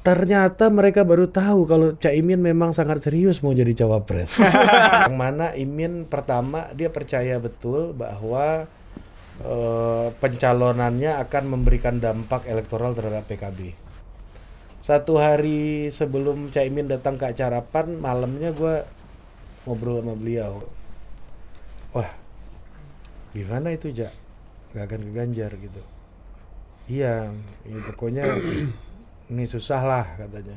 Ternyata mereka baru tahu kalau Caimin memang sangat serius mau jadi cawapres. Yang mana Imin pertama dia percaya betul bahwa pencalonannya akan memberikan dampak elektoral terhadap PKB. Satu hari sebelum Caimin datang ke acara PAN, malamnya gue ngobrol sama beliau. Wah, gimana itu Jak? Gak akan ke Ganjar gitu. Iya, ya pokoknya ini susah lah katanya.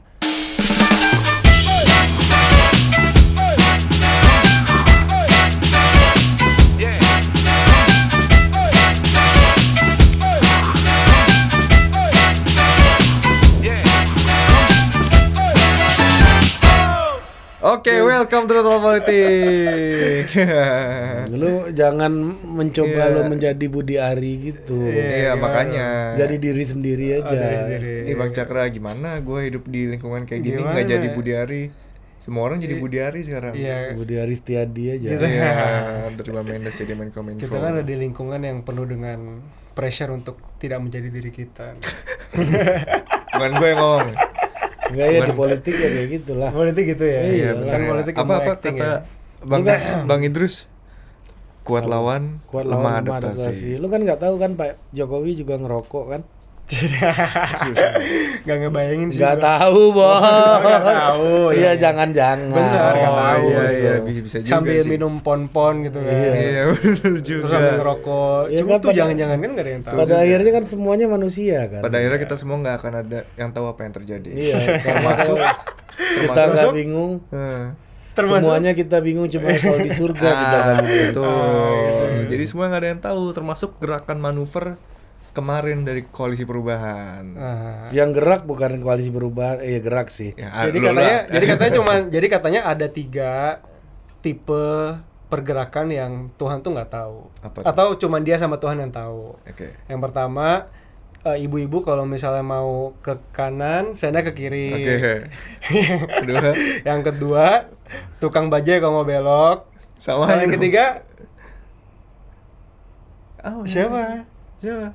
Oke, welcome to Total Politik. Lu jangan mencoba lo menjadi Budi Ari gitu. Iya, makanya. Jadi diri sendiri aja. Ini Bang Cakra gimana? Gue hidup di lingkungan kayak gini nggak jadi Budi Ari. Semua orang jadi Budi Ari sekarang. Iya. Budi Ari Setiadi aja. Gitu. Iya, dari Mendes jadi Menkominfo. Kita kan ada di lingkungan yang penuh dengan pressure untuk tidak menjadi diri kita. Bukan gue yang ngomong. Enggak ya, di politik ya kayak gitulah. Politik gitu ya. Iya, Kan politik apa acting kata ya. Bang Idrus? Kuat lawan, Kuat lemah lawan adaptasi. Lu kan nggak tahu kan Pak Jokowi juga ngerokok kan? Gak ngebayangin sih. Nggak tahu, Bos. Nggak tahu. Iya, jangan-jangan. Benar, nggak tahu. Iya, bisa juga Sambil sih. minum pon-pon gitu kan. Iya, benar Terus juga. sambil ngerokok. Iya, Cuma kan tuh pada- jangan-jangan kan gak ada yang tahu. Pada akhirnya kan semuanya manusia kan. Pada akhirnya kita semua nggak akan ada yang tahu apa yang terjadi. Iya, karena kalau kita nggak bingung, Termasuk semuanya kita bingung cuma kalau di surga kita kan. Betul. Jadi semua nggak ada yang tahu, termasuk gerakan manuver kemarin dari Koalisi Perubahan. Yang gerak bukan koalisi perubahan, gerak sih. Ya, jadi katanya ada 3 tipe pergerakan yang Tuhan tuh nggak tahu. Apa tuh? Atau cuman dia sama Tuhan yang tahu. Oke. Yang pertama, ibu-ibu kalau misalnya mau ke kanan, saya ke kiri. Oke. Kedua, Yang kedua, tukang bajai kalau mau belok. sama Yang ketiga, Oh, siapa?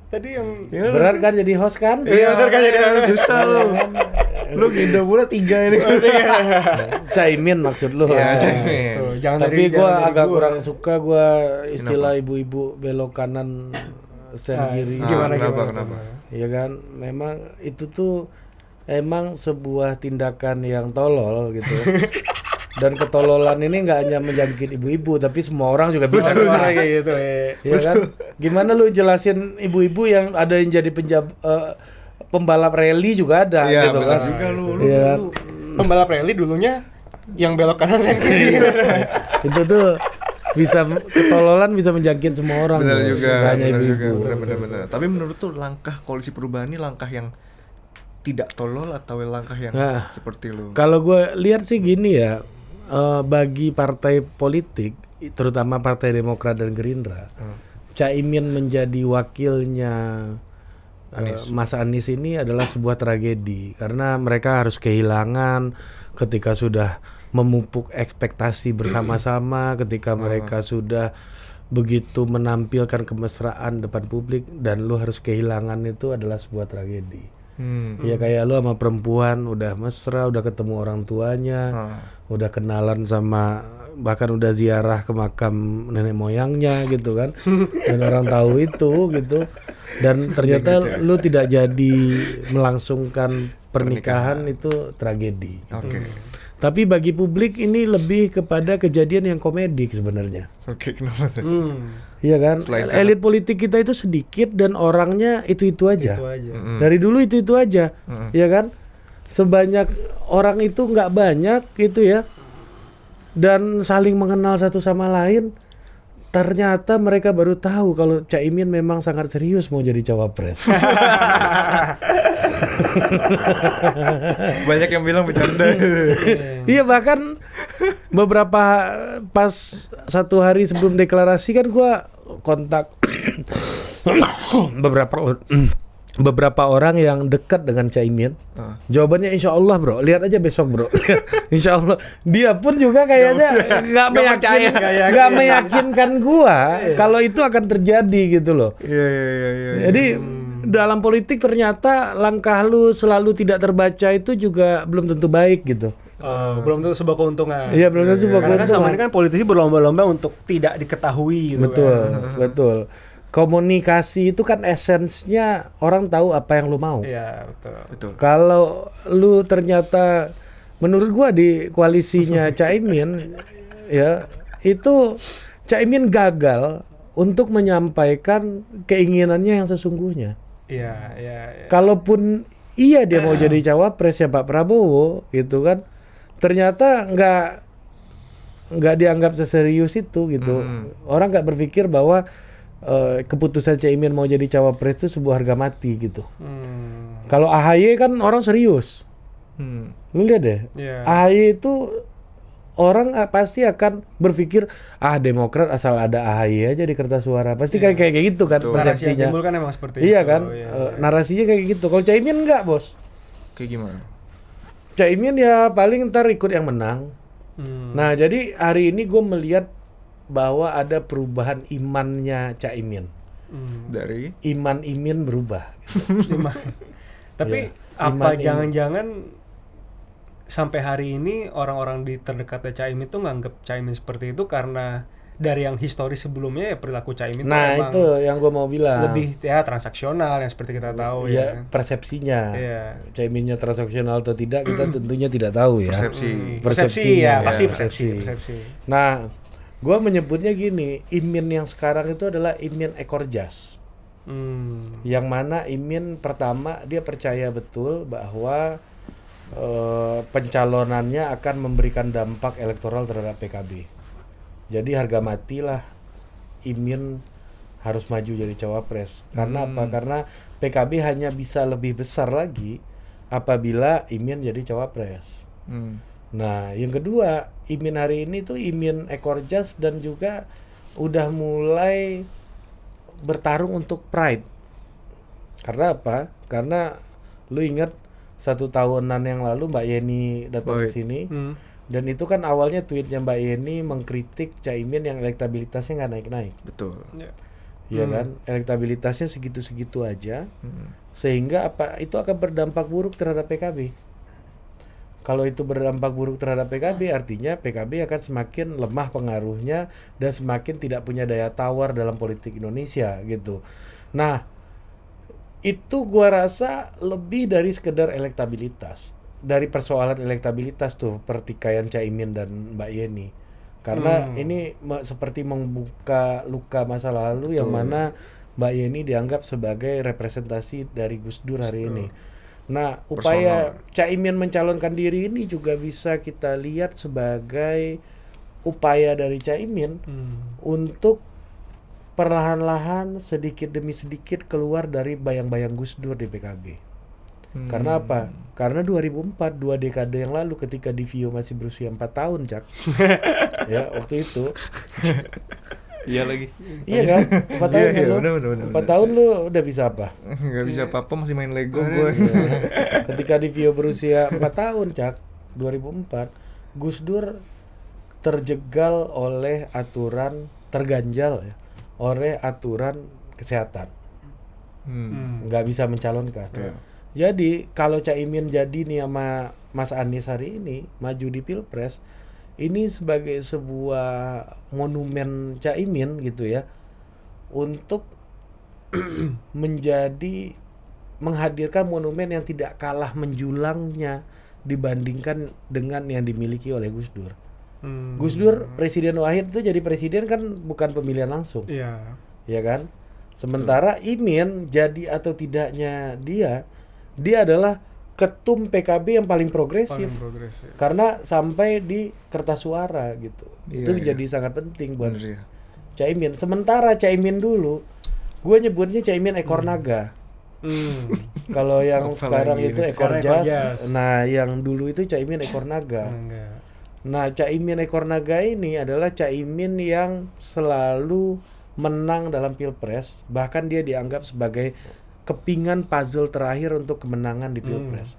Tadi yang Berat kan jadi host kan? Iya, benar kan jadi susah lu. Lu Indo pula 3 ini. Caimin maksud lu. Iya, Caimin. Tuh, jangan Tapi dari- gue jangan dari agak gua. kurang suka istilah ibu-ibu belok kanan sen kiri. Kenapa? Iya kan, memang itu tuh emang sebuah tindakan yang tolol gitu. Dan ketololan ini nggak hanya menjangkit ibu-ibu, tapi semua orang juga bisa. Kayak gitu Iya kan? Gimana lu jelasin ibu-ibu yang ada yang jadi pembalap rally juga ada Iya, gitu benar kan? juga lu. Iya kan? Pembalap rally dulunya yang belok kanan saya kiri. Itu tuh bisa ketololan bisa menjangkit semua orang. Benar Bos. juga, Nggak hanya benar ibu-ibu. juga, benar. Tapi menurut tuh langkah Koalisi Perubahan ini langkah yang tidak tolol atau langkah yang Nah, seperti lu? Kalau gue lihat sih gini ya, bagi partai politik, terutama Partai Demokrat dan Gerindra, Caimin menjadi wakilnya Mas Anies ini adalah sebuah tragedi karena mereka harus kehilangan ketika sudah memupuk ekspektasi bersama-sama, ketika mereka sudah begitu menampilkan kemesraan depan publik dan lu harus kehilangan itu adalah sebuah tragedi. Ya kayak lu sama perempuan udah mesra, udah ketemu orang tuanya, udah kenalan sama, bahkan udah ziarah ke makam nenek moyangnya gitu kan. Dan orang tahu itu gitu. Dan ternyata lu tidak jadi melangsungkan pernikahan itu tragedi gitu. Oke. Tapi bagi publik ini lebih kepada kejadian yang komedik sebenarnya. Oke, kenapa tuh? Iya kan? Selain Elit politik kita itu sedikit dan orangnya itu-itu aja. Itu aja. Dari dulu itu aja. Iya kan? Sebanyak orang itu nggak banyak gitu ya. Dan saling mengenal satu sama lain. Ternyata mereka baru tahu kalau Caimin memang sangat serius mau jadi cawapres. Banyak yang bilang bercanda. Iya, bahkan beberapa pas 1 hari sebelum deklarasi kan gua kontak beberapa orang yang dekat dengan Caimin. Jawabannya insya Allah bro, lihat aja besok bro. Insya Allah. Dia pun juga kayaknya nggak meyakinkan gua kalau itu akan terjadi gitu loh. Iya. Jadi dalam politik ternyata langkah lu selalu tidak terbaca itu juga belum tentu baik gitu. Belum tentu sebuah keuntungan. Iya, belum tentu sebuah Karena kan keuntungan. sama ini kan politisi berlomba-lomba untuk tidak diketahui gitu Betul, kan. betul. Komunikasi itu kan esensinya orang tahu apa yang lu mau. Iya, betul. Betul. Kalau lu ternyata menurut gua di koalisinya Caimin ya, itu Caimin gagal untuk menyampaikan keinginannya yang sesungguhnya. Iya. Kalaupun iya dia mau jadi cawapres ya Pak Prabowo gitu kan, ternyata nggak dianggap seserius itu gitu. Orang nggak berpikir bahwa keputusan Caimin mau jadi cawapres itu sebuah harga mati gitu. Kalau AHY kan orang serius. Lu lihat deh, Iya. AHY itu orang pasti akan berpikir Demokrat asal ada AHY aja di kertas suara. Pasti kayak gitu kan Betul. Narasi yang persepsinya. timbul kan emang seperti Iya itu. kan, Iya. narasinya kayak gitu. Kalau Caimin enggak, Bos. Kayak gimana? Caimin ya paling ntar ikut yang menang. Nah, jadi hari ini gue melihat bahwa ada perubahan imannya Caimin. Dari Iman Imin berubah. Tapi Iya. apa Iman- jangan-jangan sampai hari ini orang-orang di terdekatnya Caimin itu nganggap Caimin seperti itu karena dari yang historis sebelumnya ya perilaku Caimin tuh Nah, emang itu yang gue mau bilang. lebih ya transaksional yang seperti kita tahu ya ya. persepsinya. Iya. Caiminnya transaksional atau tidak kita tentunya tidak tahu ya. persepsi. Persepsi ya, Persepsinya. pasti Ya, persepsi. Nah, gue menyebutnya gini, Imin yang sekarang itu adalah Imin ekor jas. Yang mana Imin pertama dia percaya betul bahwa pencalonannya akan memberikan dampak elektoral terhadap PKB. Jadi harga matilah Imin harus maju jadi cawapres. Karena apa? Karena PKB hanya bisa lebih besar lagi apabila Imin jadi cawapres. Nah, yang kedua, Imin hari ini tuh Imin ekor jas dan juga udah mulai bertarung untuk pride. Karena apa? Karena lu ingat 1 tahunan yang lalu Mbak Yeni datang ke sini. Dan itu kan awalnya tweetnya Mbak Yeni mengkritik Caimin yang elektabilitasnya nggak naik-naik. Betul. Ya kan? Elektabilitasnya segitu-segitu aja. Sehingga apa? Itu akan berdampak buruk terhadap PKB. Kalau itu berdampak buruk terhadap PKB, artinya PKB akan semakin lemah pengaruhnya dan semakin tidak punya daya tawar dalam politik Indonesia gitu. Nah, itu gua rasa lebih dari sekedar elektabilitas. Dari persoalan elektabilitas tuh pertikaian Caimin dan Mbak Yeni. Karena ini seperti membuka luka masa lalu yang mana Mbak Yeni dianggap sebagai representasi dari Gus Dur hari ini. Nah, upaya Caimin mencalonkan diri ini juga bisa kita lihat sebagai upaya dari Caimin untuk perlahan-lahan sedikit demi sedikit keluar dari bayang-bayang Gus Dur di PKB. Karena apa? Karena 2004, 2 dekade yang lalu ketika Divio masih berusia 4 tahun, Cak. Ya, waktu itu. Iya lagi. Iya kan? 4 tahun Iya, lu. bener. 4 tahun lu udah bisa apa? Nggak bisa apa-apa, masih main Lego gue. Ketika Divio berusia 4 tahun, Cak, 2004, Gus Dur terjegal oleh aturan, terganjal ya, oleh aturan kesehatan. Nggak bisa mencalonkan. Jadi kalau Caimin jadi nih sama Mas Anies hari ini maju di Pilpres, ini sebagai sebuah monumen Caimin gitu ya, untuk menghadirkan monumen yang tidak kalah menjulangnya dibandingkan dengan yang dimiliki oleh Gus Dur. Gus Dur presiden wahid itu jadi presiden kan bukan pemilihan langsung. Iya. Ya kan? Sementara Imin jadi atau tidaknya dia adalah ketum PKB yang paling progresif. Karena sampai di kertas suara gitu. Itu menjadi sangat penting buat Caimin. Sementara Caimin dulu, gue nyebutnya Caimin ekor naga. Kalau yang sekarang itu ekor jas. Nah, yang dulu itu Caimin ekor naga. Nah, Caimin ekor naga ini adalah Caimin yang selalu menang dalam Pilpres. Bahkan dia dianggap sebagai kepingan puzzle terakhir untuk kemenangan di Pilpres.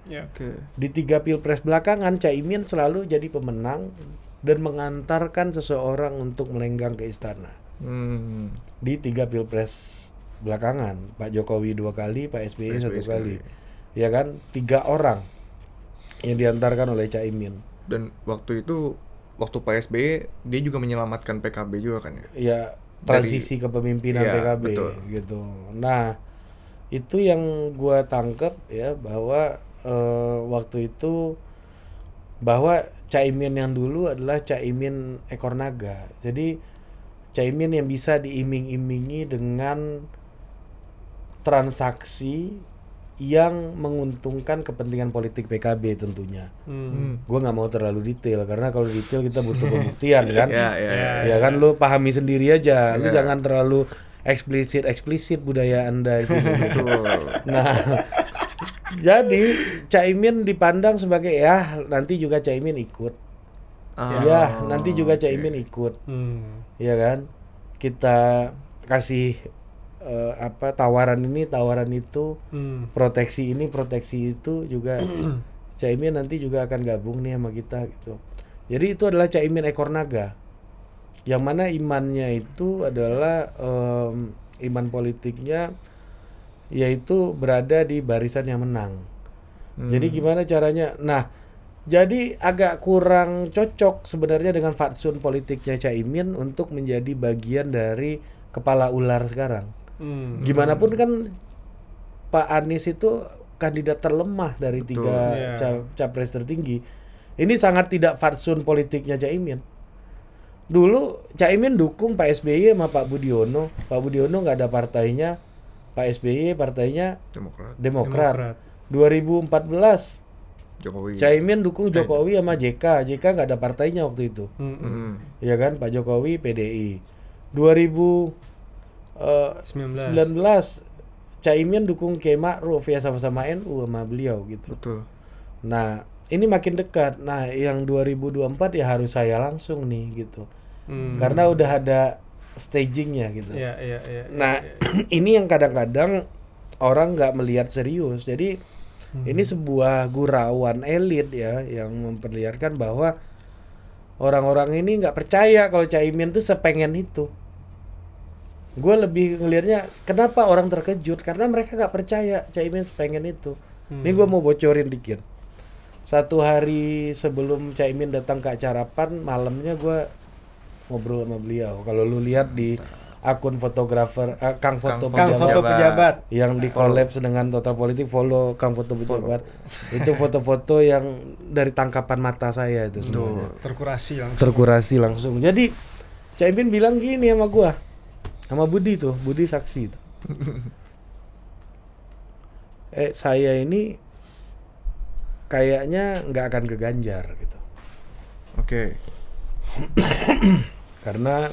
Di 3 Pilpres belakangan, Caimin selalu jadi pemenang dan mengantarkan seseorang untuk melenggang ke istana. Di 3 Pilpres belakangan. Pak Jokowi 2 kali, Pak SBY 1 sekali. kali. Ya kan, 3 orang yang diantarkan oleh Caimin. Dan waktu itu, waktu Pak SBY, dia juga menyelamatkan PKB juga kan ya? Ya, transisi kepemimpinan Iya, PKB betul. gitu. Nah, itu yang gua tangkap ya, bahwa waktu itu bahwa Caimin yang dulu adalah Caimin ekor naga. Jadi Caimin yang bisa diiming-imingi dengan transaksi yang menguntungkan kepentingan politik PKB tentunya. Gue nggak mau terlalu detail karena kalau detail kita butuh pembuktian kan. Ya kan, lu pahami sendiri aja. Lu jangan terlalu eksplisit budaya Anda itu. Gitu. Nah, jadi Caimin dipandang sebagai ya nanti juga Caimin ikut. Ya nanti juga Caimin ikut. Ya kan, kita kasih tawaran ini, tawaran itu, proteksi ini, proteksi itu juga. Caimin nanti juga akan gabung nih sama kita gitu. Jadi itu adalah Caimin ekor naga, yang mana imannya itu adalah iman politiknya yaitu berada di barisan yang menang. Jadi gimana caranya? Nah, jadi agak kurang cocok sebenarnya dengan fatsun politiknya Caimin untuk menjadi bagian dari kepala ular sekarang. Gimana pun kan Pak Anies itu kandidat terlemah dari 3 capres tertinggi. Ini sangat tidak fatsun politiknya Caimin. Dulu Caimin dukung Pak SBY sama Pak Budiono. Pak Budiono nggak ada partainya. Pak SBY partainya Demokrat. 2014 Jokowi. Caimin dukung Jokowi sama JK. JK nggak ada partainya waktu itu. Ya kan, Pak Jokowi PDI. 2019 Caimin dukung Kiai Ma'ruf, ya sama-sama NU sama beliau gitu. Betul. Nah, ini makin dekat. Nah, yang 2024 ya harus saya langsung nih gitu. Karena udah ada stagingnya gitu. Nah, ini yang kadang-kadang orang nggak melihat serius. Jadi ini sebuah gurauan elit ya yang memperlihatkan bahwa orang-orang ini nggak percaya kalau Caimin tuh sepengen itu. Gue lebih ngelihatnya kenapa orang terkejut karena mereka nggak percaya Caimin sepengen itu. Ini gue mau bocorin dikit. 1 hari sebelum Caimin datang ke acara PAN, malamnya gue ngobrol sama beliau. Kalau lu lihat di akun fotografer Kang Foto Pejabat yang di collab dengan Total Politik, follow Kang Foto Pejabat. Itu foto-foto yang dari tangkapan mata saya itu semuanya. Terkurasi langsung. Jadi Caimin bilang gini sama gua. Sama Budi tuh, Budi saksi tuh. Saya ini kayaknya nggak akan ke Ganjar gitu. Oke. Karena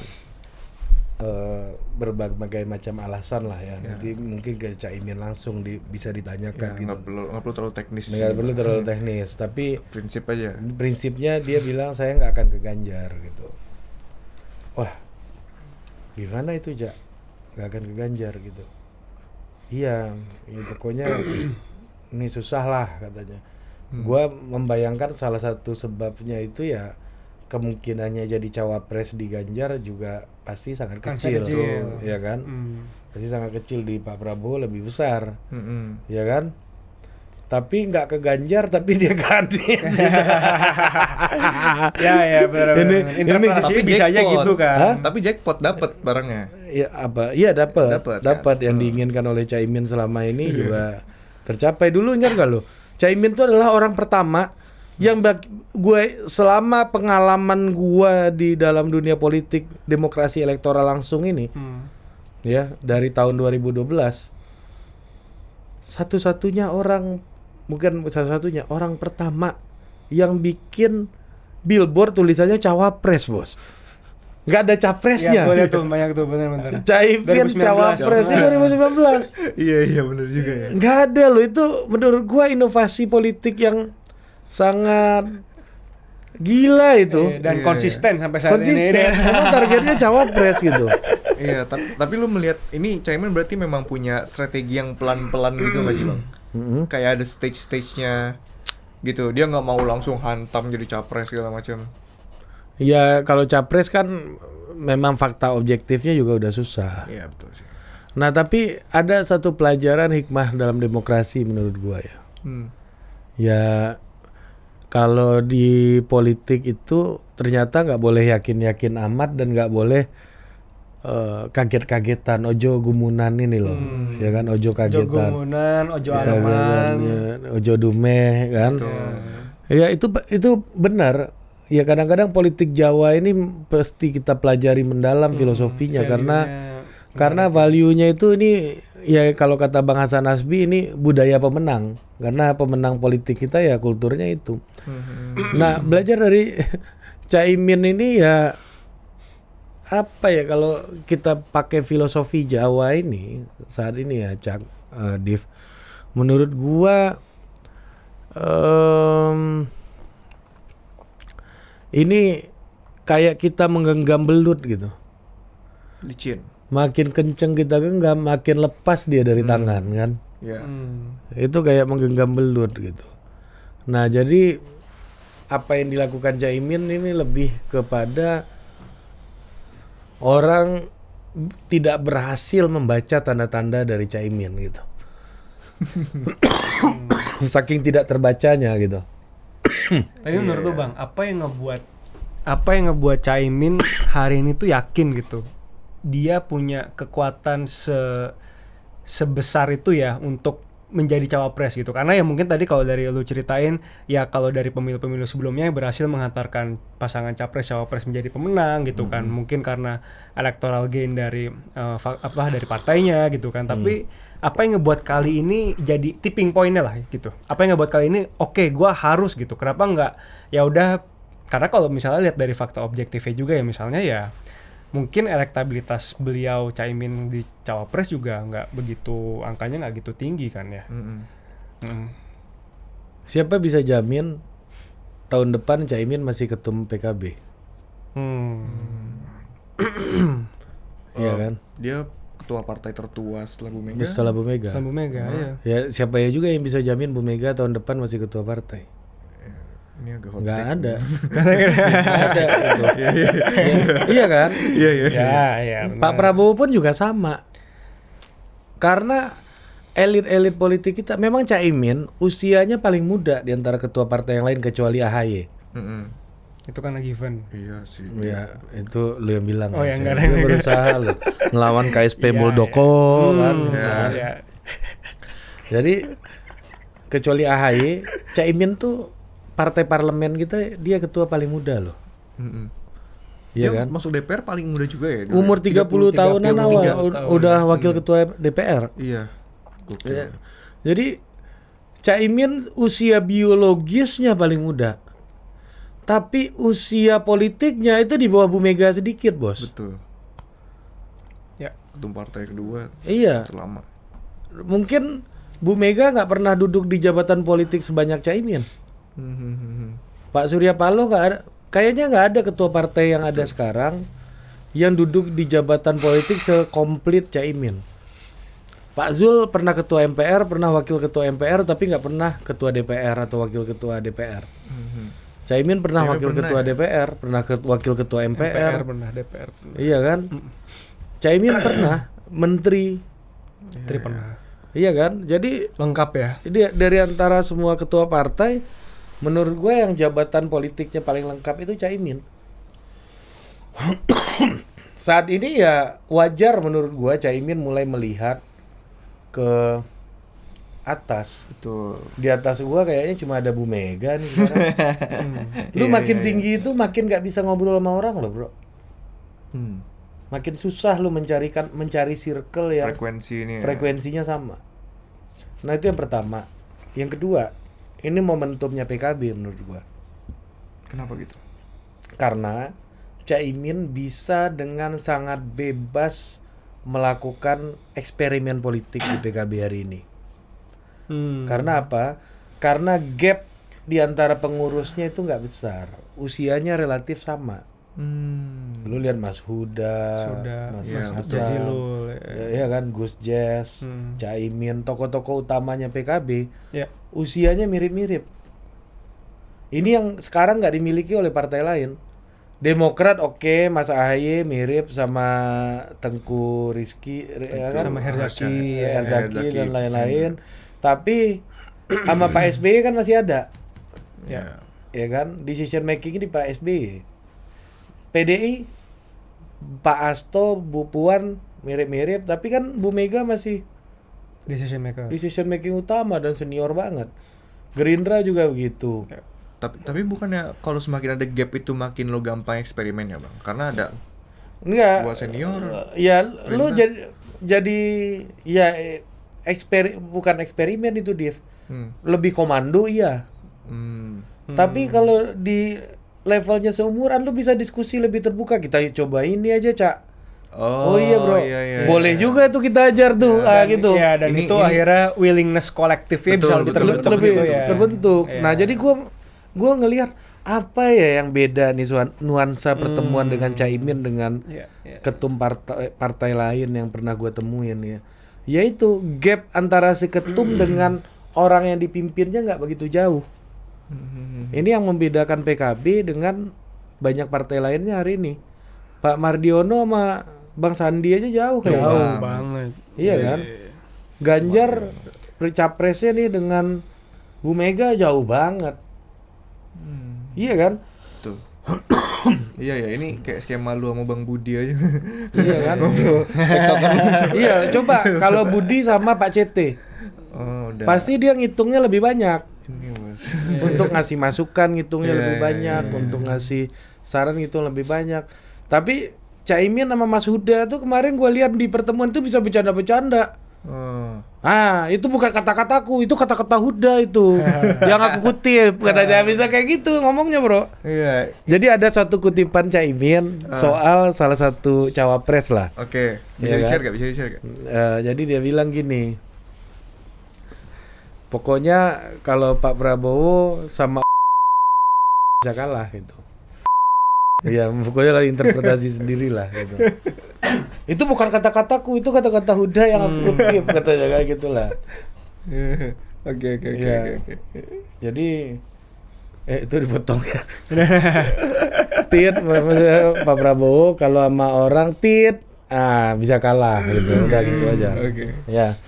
berbagai macam alasan lah ya. Nanti mungkin ke Caimin langsung bisa ditanyakan gitu. Nggak perlu terlalu teknis. Nggak perlu terlalu teknis, tapi prinsip aja. Prinsipnya dia bilang saya nggak akan ke Ganjar gitu. Wah, gimana itu Jak? Nggak akan ke Ganjar gitu. Iya, ya pokoknya ini susah lah katanya. Gua membayangkan salah satu sebabnya itu ya kemungkinannya jadi cawapres di Ganjar juga pasti sangat kecil tuh, ya kan? Pasti sangat kecil. Di Pak Prabowo lebih besar, ya kan? Tapi nggak ke Ganjar, tapi dia ke Anies. Ya benar. Ini bisa aja gitu kan. Tapi jackpot dapat barangnya. Ya apa? Iya dapat yang diinginkan oleh Caimin selama ini juga tercapai. Dulu ingat nggak lo? Caimin itu adalah orang pertama yang gue selama pengalaman gue di dalam dunia politik demokrasi elektoral langsung ini, ya dari tahun 2012, satu-satunya orang pertama yang bikin billboard tulisannya cawapres, bos. Nggak ada capresnya. Iya, gue lihat tuh banyak tuh bener-bener. Caimin cawapres 2019. Iya benar juga ya. Nggak ada loh, itu menurut gue inovasi politik yang sangat gila itu. Dan konsisten sampai saat ini. Memang targetnya cawapres gitu. Iya, tapi lu melihat ini Caimin berarti memang punya strategi yang pelan-pelan gitu nggak sih Bang? Kayak ada stage-stage-nya gitu. Dia nggak mau langsung hantam jadi capres segala macam. Ya kalau capres kan memang fakta objektifnya juga udah susah. Iya betul sih. Nah, tapi ada satu pelajaran hikmah dalam demokrasi menurut gua ya. Ya, kalau di politik itu ternyata nggak boleh yakin-yakin amat dan nggak boleh kaget-kagetan, ojo gumunan ini loh, ya kan, ojo Ojo kagetan, gumunan, ojo ya, aleman. ojo dumeh kan. Ya itu benar. Ya kadang-kadang politik Jawa ini pasti kita pelajari mendalam filosofinya karena value-nya itu ini ya kalau kata Bang Hasan Hasbi ini budaya pemenang. Karena pemenang politik kita ya kulturnya itu. Nah, belajar dari Caimin ini ya apa ya, kalau kita pakai filosofi Jawa ini saat ini ya Cak, Div, menurut gua ini kayak kita menggenggam belut gitu. Licin. Makin kenceng kita genggam, makin lepas dia dari tangan kan. Ya. Itu kayak menggenggam belut gitu. Nah, jadi apa yang dilakukan Caimin ini lebih kepada orang tidak berhasil membaca tanda-tanda dari Caimin gitu. Saking tidak terbacanya gitu. Tapi menurut lu Bang, apa yang ngebuat Caimin hari ini tuh yakin gitu? Dia punya kekuatan sebesar itu ya untuk menjadi cawapres gitu. Karena ya mungkin tadi kalau dari lu ceritain ya, kalau dari pemilu-pemilu sebelumnya berhasil menghantarkan pasangan capres cawapres menjadi pemenang gitu kan. Mungkin karena electoral gain dari dari partainya gitu kan. Tapi apa yang ngebuat kali ini jadi tipping point-nya lah gitu. Apa yang ngebuat kali ini oke, gua harus gitu. Kenapa enggak ya udah, karena kalau misalnya lihat dari fakta objektifnya juga ya, misalnya ya mungkin elektabilitas beliau Caimin di cawapres juga nggak begitu, angkanya nggak gitu tinggi kan ya. Siapa bisa jamin tahun depan Caimin masih ketum PKB? Iya kan? Dia ketua partai tertua setelah Bu Mega. Setelah Bu Mega. Sama Bu Mega ya. Ya siapa ya juga yang bisa jamin Bu Mega tahun depan masih ketua partai? Ini agak hot Nggak take. ada. Nggak ada gitu. Iya kan? Ya, Pak Prabowo pun juga sama. Karena elit-elit politik kita, memang Caimin usianya paling muda di antara ketua partai yang lain kecuali AHY. Itu karena given. Iya sih. Ya, itu lu yang bilang. Oh, yang Saya. nggak ada Dia yang- berusaha lu melawan KSP Iya, Muldoko kan. Ya. Jadi kecuali AHY, Caimin tuh partai parlemen kita dia ketua paling muda loh. Iya Dia kan? masuk DPR paling muda juga ya. Umur 30 tahunan 33 awal tahun. udah wakil ketua DPR. Iya. Gokil. Ya. Jadi Caimin usia biologisnya paling muda. Tapi usia politiknya itu di bawah Bu Mega sedikit, Bos. Betul. Ya. Ketum partai kedua Iya. terlama. Mungkin Bu Mega nggak pernah duduk di jabatan politik sebanyak Caimin. Pak Surya Paloh nggak ada, kayaknya nggak ada ketua partai yang ada sekarang yang duduk di jabatan politik sekomplit Caimin. Pak Zul pernah ketua MPR, pernah wakil ketua MPR, tapi nggak pernah ketua DPR atau wakil ketua DPR. Caimin pernah Caimin wakil pernah ketua ya? DPR, pernah wakil ketua MPR. DPR pernah, DPR pernah. Iya kan? Caimin pernah menteri. Menteri pernah. Iya kan? Jadi Lengkap ya. dari antara semua ketua partai, menurut gue yang jabatan politiknya paling lengkap itu Caimin. Saat ini ya wajar menurut gue Caimin mulai melihat ke atas. Betul. Di atas gua kayaknya cuma ada Bu Mega nih sekarang. Lu makin tinggi itu makin gak bisa ngobrol sama orang loh, Bro. Makin susah lu mencari circle yang Frekuensi ini. frekuensinya sama. Nah, itu yang pertama. Yang kedua, ini momentumnya PKB menurut gua. Kenapa gitu? Karena Caimin bisa dengan sangat bebas melakukan eksperimen politik di PKB hari ini. Karena apa? Karena gap di antara pengurusnya itu nggak besar, usianya relatif sama. Lu lihat Mas Huda, Mas Iya, Hasan, Jazilul, ya kan, Gus Jazz, Caimin, tokoh-tokoh utamanya PKB, ya. usianya mirip-mirip. Ini yang sekarang nggak dimiliki oleh partai lain. Demokrat oke, Mas AHY mirip sama Tengku Rizky, ya kan? Sama Herzaki, ya. Herzaki dan lain-lain. Tapi sama Pak SBY kan masih ada, Ya. ya kan? Decision making di Pak SBY. PDI, Pak Hasto, Bu Puan mirip-mirip, tapi kan Bu Mega masih Decision maker. decision making utama dan senior banget. Gerindra juga begitu. Tapi bukannya kalau semakin ada gap itu makin lo gampang eksperimen ya bang? Karena ada Enggak. gua senior. Ya, lu jadi ya bukan eksperimen itu, Div. Lebih komando iya. Tapi kalau di levelnya seumuran lu bisa diskusi lebih terbuka. Kita coba ini aja, Cak. Oh iya, Bro. Boleh juga tuh kita ajar tuh, gitu. Ya, dan itu akhirnya willingness kolektifnya bisa lebih terbentuk Lebih gitu ya. terbentuk. Iya. Nah, jadi gua ngelihat apa ya yang beda nih nuansa pertemuan dengan Caimin dengan Iya. ketum partai lain yang pernah gue temuin ya. Yaitu gap antara si ketum dengan orang yang dipimpinnya nggak begitu jauh. Ini yang membedakan PKB dengan banyak partai lainnya hari ini. Pak Mardiono sama Bang Sandi aja jauh kayaknya. Jauh banget. Iya kan? Ganjar capresnya nih dengan Bu Mega jauh banget. Iya kan? Tuh. Iya ya, ini kayak skema lu sama Bang Budi aja. Iya kan? Iya, coba kalau Budi sama Pak CT. Oh, udah. Pasti dia ngitungnya lebih banyak. Ini, Mas. Untuk ngasih masukan ngitungnya Iya, lebih iya, banyak, iya. untuk ngasih saran ngitung lebih banyak. Tapi Caimin sama Mas Huda tuh kemarin gua lihat di pertemuan tuh bisa bercanda-bercanda. Oh. Ah, itu bukan kata-kataku, itu kata-kata Huda itu. Yang aku kutip, katanya bisa kayak gitu ngomongnya, Bro. Iya. Jadi ada satu kutipan Caimin soal salah satu cawapres lah. Oke. Iya kan? Bisa di-share gak? Jadi dia bilang gini. Pokoknya kalau Pak Prabowo sama bisa kalah gitu. Ya, pokoknya lah interpretasi sendiri lah gitu. Itu bukan kata-kataku, itu kata-kata Huda yang aku kutip, katanya kayak gitulah. Oke. Ya. Jadi itu dipotong ya. Tit, maksudnya Pak Prabowo kalau sama orang tit, bisa kalah gitu. Udah gitu aja. Oke. Ya.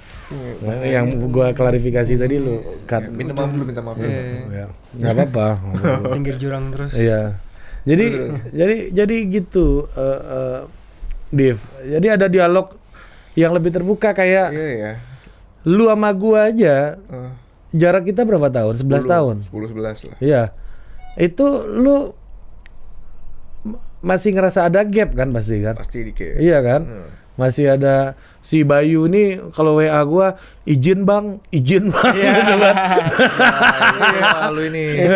Nah, yang gua klarifikasi tadi lu cut. Minta maaf dulu. Ya. Enggak apa-apa. Pinggir jurang terus. Iya. Jadi gitu, Div. Jadi ada dialog yang lebih terbuka kayak Iya ya. lu sama gua aja. Jarak kita berapa tahun? 11 tahun. 10-11 lah. Iya. Itu lu masih ngerasa ada gap kan pasti kan? Pasti dikit. Iya kan? Masih ada si Bayu nih kalau WA gua izin bang gitu kan. Iya, lu ini.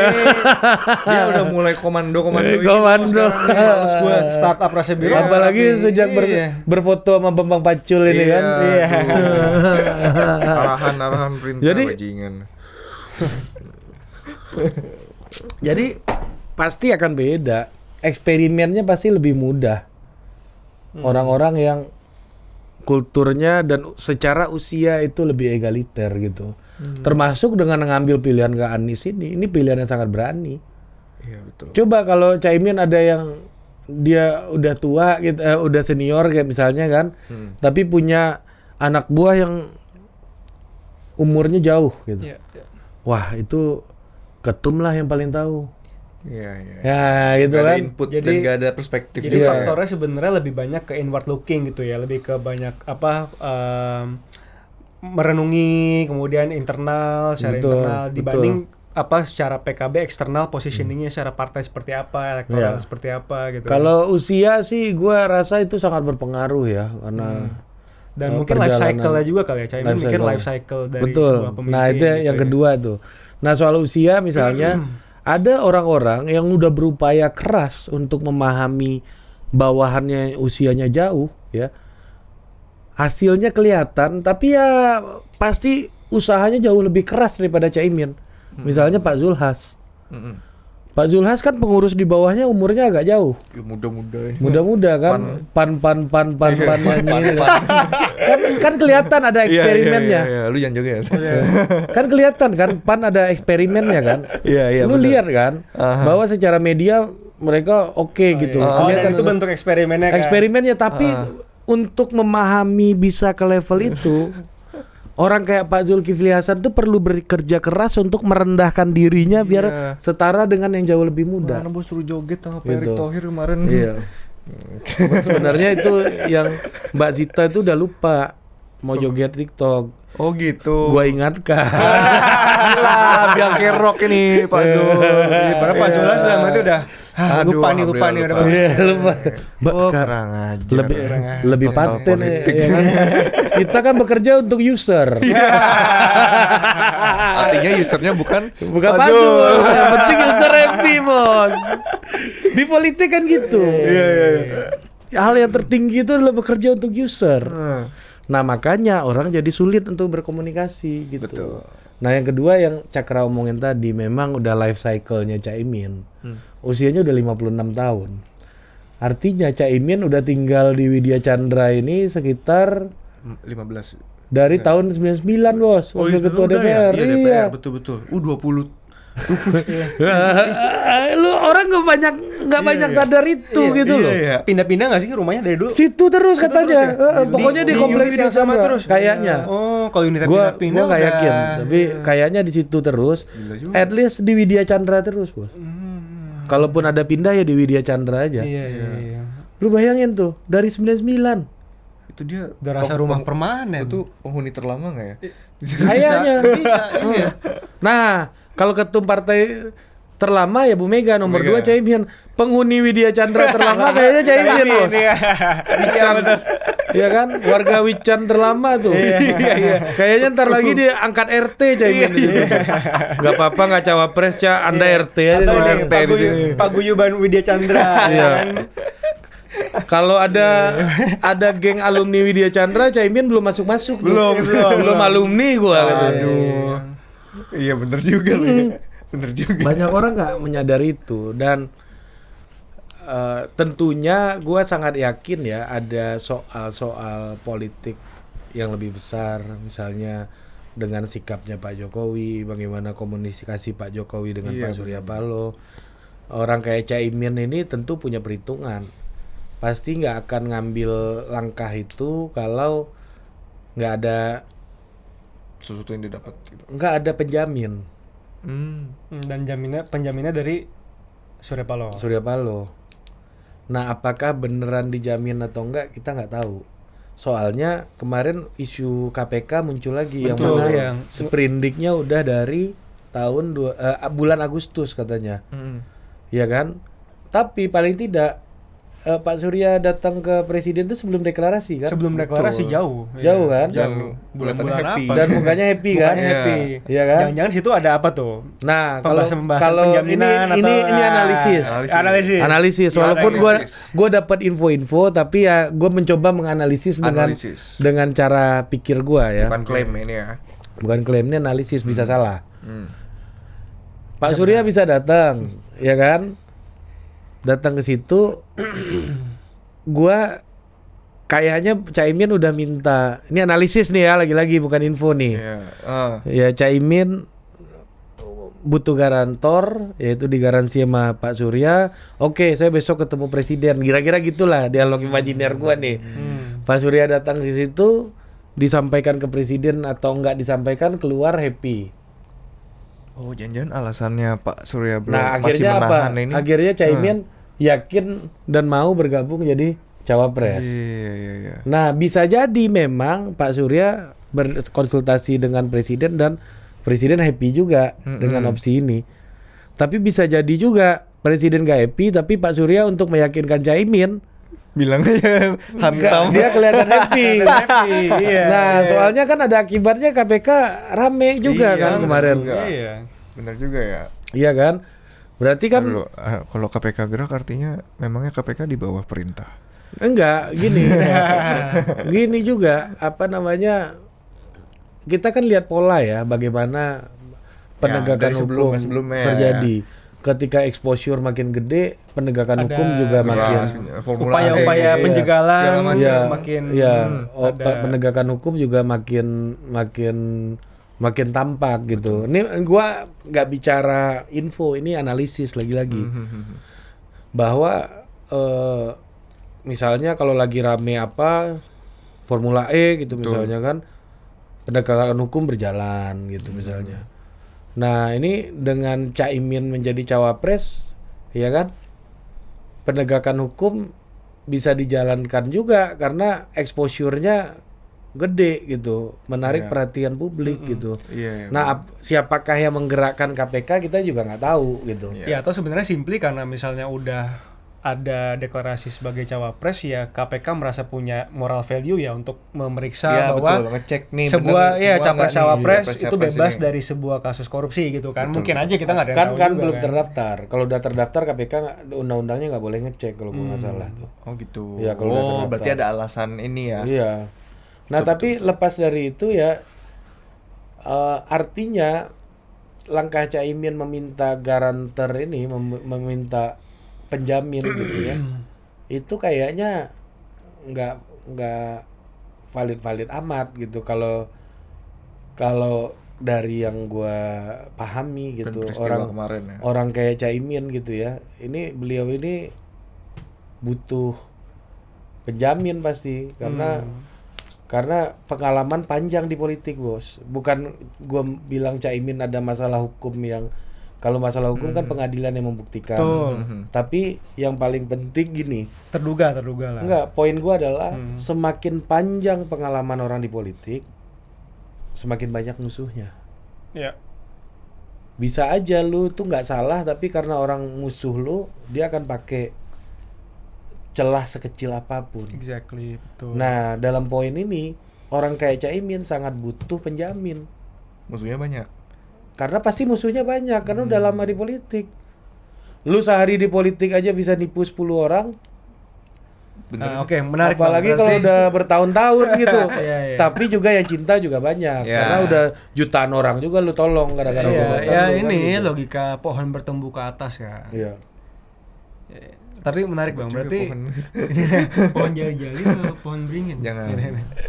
Dia udah mulai komando. Komando. Terus gue startup rasa biru. Apalagi sejak berfoto sama Bambang Pacul ini kan. Iya. Arahan perintah Jadi- bajingan. Jadi pasti akan beda. Eksperimennya pasti lebih mudah. Orang-orang yang kulturnya dan secara usia itu lebih egaliter gitu. Termasuk dengan mengambil pilihan ke Anies ini pilihan yang sangat berani. Iya betul. Coba kalau Caimin ada yang dia udah tua gitu, udah senior kayak misalnya kan, tapi punya anak buah yang umurnya jauh gitu. Iya. Wah, itu ketum lah yang paling tahu. Iya. Ya gitu Gak ada kan. input Jadi- dan gak ada perspektif. Jadi juga ya. faktornya sebenarnya lebih banyak ke inward looking gitu ya, lebih ke banyak merenungi, kemudian internal, secara Betul, internal dibanding secara PKB eksternal positioningnya secara partai seperti apa, elektoral Iya. seperti apa gitu. Kalau usia sih gua rasa itu sangat berpengaruh ya karena dan mungkin life perjalanan. cycle-nya juga kali ya, Caimin Life mungkin cycle. life cycle dari betul. sebuah pemimpin. Nah, itu yang gitu kedua tuh. Nah, soal usia misalnya ada orang-orang yang udah berupaya keras untuk memahami bawahannya usianya jauh ya. Hasilnya kelihatan tapi ya pasti usahanya jauh lebih keras daripada Caimin. Misalnya Pak Zulhas. Pak Zulhas kan pengurus di bawahnya umurnya agak jauh. Ya, muda-muda ini. Muda-muda kan pan nyanyi kan kelihatan ada eksperimennya. Iya, lu jangan joget. Kan kelihatan kan pan ada eksperimennya kan. Iya, Lu lihat kan bahwa secara media mereka oke gitu. Dan itu bentuk eksperimennya kan. Eksperimennya, tapi untuk memahami bisa ke level itu orang kayak Pak Zulkifli Hasan tuh perlu bekerja keras untuk merendahkan dirinya biar setara dengan yang jauh lebih muda. Mana bos suruh joget sama Pak Gitu. Erick Thohir kemarin. Iya. Sebenarnya itu yang Mbak Zita itu udah lupa mau joget TikTok. Oh gitu. Gua ingatkan. Lah, biang kerok ini Pak Zul. Padahal Pak Zul sama itu udah lupa nih udah bagus. Iya, lupa. Kurang ajar. Lebih paten ya, kan? Kita kan bekerja untuk user. Artinya usernya bukan Pak Zul. Yang penting user happy, Bos. Di politik kan gitu. Hal yang tertinggi itu adalah bekerja untuk user. Nah, makanya orang jadi sulit untuk berkomunikasi gitu. Betul. Nah, yang kedua yang Cakra omongin tadi, memang udah life cycle-nya Caimin. Usianya udah 56 tahun. Artinya Caimin udah tinggal di Widya Chandra ini sekitar 15. dari tahun 99, Bos. Wakil ketua DPR. Iya, DPR, betul. 20. Lu orang nggak banyak sadar itu gitu loh. Pindah-pindah nggak sih rumahnya dari dulu? Situ terus katanya. Pokoknya di komplek unit yang sama terus. Kayaknya. Oh, kalau unitnya Gua pindah-pindah nggak udah- yakin, tapi kayaknya di situ terus. At least di Widya Chandra terus, Bos. Kalaupun ada pindah ya di Widya Chandra aja. Iya. Lu bayangin tuh, dari 99. Itu dia Udah rasa rumah permanen. Itu penghuni terlama nggak ya? Kayaknya. Iya. Nah, kalau ketum partai terlama ya Bu Mega, nomor 2 Caimin. Penghuni Widya Chandra terlama kayaknya Caimin, Bos. Iya benar. Iya kan? Warga Wican terlama tuh. Iya. Kayaknya ntar lagi dia angkat RT Caimin di situ. Enggak apa-apa, enggak cawapres, Ca. Anda RT aja. Atau Anda ini RT di sini. Paguyuban Widya Chandra. Iya. Kalau ada geng alumni Widya Chandra, Caimin belum masuk-masuk tuh. Belum alumni gua gitu. Aduh. Iya bener juga loh. Bener juga. Banyak orang nggak menyadari itu, dan tentunya gue sangat yakin ya ada soal politik yang lebih besar, misalnya dengan sikapnya Pak Jokowi, bagaimana komunikasi Pak Jokowi dengan Pak Surya Paloh. Orang kayak Caimin ini tentu punya perhitungan, pasti nggak akan ngambil langkah itu kalau nggak ada Sesuatu yang didapat gitu. nggak ada penjamin. Dan penjaminnya dari Surya Paloh. Nah, apakah beneran dijamin atau enggak kita nggak tahu. Soalnya kemarin isu KPK muncul lagi. Betul, yang mana yang sprindiknya udah dari tahun bulan Agustus katanya. Ya kan? Tapi paling tidak Pak Surya datang ke presiden itu sebelum deklarasi kan? Sebelum deklarasi jauh kan? Dan bulan happy. apa? Dan mukanya happy kan? Happy. Iya kan? Jangan-jangan situ ada apa tuh? Nah, Pembahasan kalau penjaminan ini atau analisis. Analisis. Walaupun gue dapat info-info, tapi ya gue mencoba menganalisis dengan cara pikir gue ya. Bukan klaim ini ya. Bukan klaim, ini analisis, bisa salah. Pak Surya bisa datang, ya kan? Datang ke situ, gua kayaknya Caimin udah minta, ini analisis nih ya, lagi-lagi bukan info nih. Ya Caimin butuh garantor, yaitu digaransi sama Pak Surya. Oke, saya besok ketemu presiden, kira-kira gitulah dialog imajiner gua nih. Pak Surya datang ke situ, disampaikan ke presiden atau enggak disampaikan, keluar happy. Oh, jangan-jangan alasannya Pak Surya belum Nah, masih akhirnya menahan apa? ini. Akhirnya Caimin yakin dan mau bergabung jadi cawapres. Iya. Nah, bisa jadi memang Pak Surya berkonsultasi dengan presiden dan presiden happy juga dengan opsi ini. Tapi bisa jadi juga presiden gak happy, tapi Pak Surya untuk meyakinkan Caimin bilangnya hantam. dia kelihatan happy. Iya. Nah, soalnya kan ada akibatnya KPK rame juga kan kemarin. Iya. Benar juga ya. Iya kan? Berarti kan Kalau KPK gerak artinya memangnya KPK di bawah perintah. enggak, gini. Gini juga, apa namanya? Kita kan lihat pola ya bagaimana penegakan dari hukum sebelumnya terjadi. Ketika exposure makin gede, penegakan hukum juga makin upaya-upaya penjagalan ya, semakin penegakan hukum juga makin tampak gitu. Ini gua nggak bicara info, ini analisis lagi-lagi. bahwa misalnya kalau lagi rame apa Formula E gitu misalnya kan, penegakan hukum berjalan gitu misalnya. Nah ini dengan Caimin menjadi cawapres, ya kan, penegakan hukum bisa dijalankan juga karena exposure-nya gede gitu, menarik perhatian publik gitu. Nah siapakah yang menggerakkan KPK kita juga nggak tahu gitu. Ya atau sebenarnya simply karena misalnya udah ada deklarasi sebagai cawapres, ya KPK merasa punya moral value ya untuk memeriksa bahwa betul, ngecek nih sebuah bener, ya semua capres nggak nih, cawapres capres itu siapa bebas sini. dari sebuah kasus korupsi gitu kan. Mungkin aja kita nggak ada yang tahu Kan juga belum kan. terdaftar. Kalau udah terdaftar KPK undang-undangnya nggak boleh ngecek kalau gua nggak salah tuh. Oh gitu. Iya, kalau udah terdaftar. Berarti ada alasan ini ya. Iya. Nah tapi lepas dari itu ya, artinya langkah Caimin meminta garanter ini, meminta penjamin gitu ya, itu kayaknya nggak valid amat gitu kalau dari yang gua pahami gitu, Peristiwa kemarin ya. orang kayak Caimin gitu ya, ini beliau ini butuh penjamin pasti karena pengalaman panjang di politik, Bos. Bukan gua bilang Caimin ada masalah hukum yang, kalau masalah hukum kan pengadilan yang membuktikan. Betul. Tapi yang paling penting gini. Terduga lah. Enggak, poin gua adalah semakin panjang pengalaman orang di politik, semakin banyak musuhnya. Ya. Bisa aja lu tuh nggak salah, tapi karena orang musuh lu, dia akan pakai celah sekecil apapun. Exactly, betul. Nah, dalam poin ini, orang kayak Caimin sangat butuh penjamin. Musuhnya banyak. Karena pasti musuhnya banyak, karena udah lama di politik. Lu sehari di politik aja bisa nipu 10 orang. Bener. Oke, menarik. Apalagi Bang. kalau Berarti- udah bertahun-tahun gitu. Iya. Tapi juga yang cinta juga banyak. Iya. Karena udah jutaan orang juga lu tolong gara-gara Iya, jabatan ya lu, kan ini gitu. logika pohon bertumbuh ke atas kan. Iya. Tapi menarik Bang, Juga berarti pohon. pohon jali-jali atau pohon beringin? Jangan.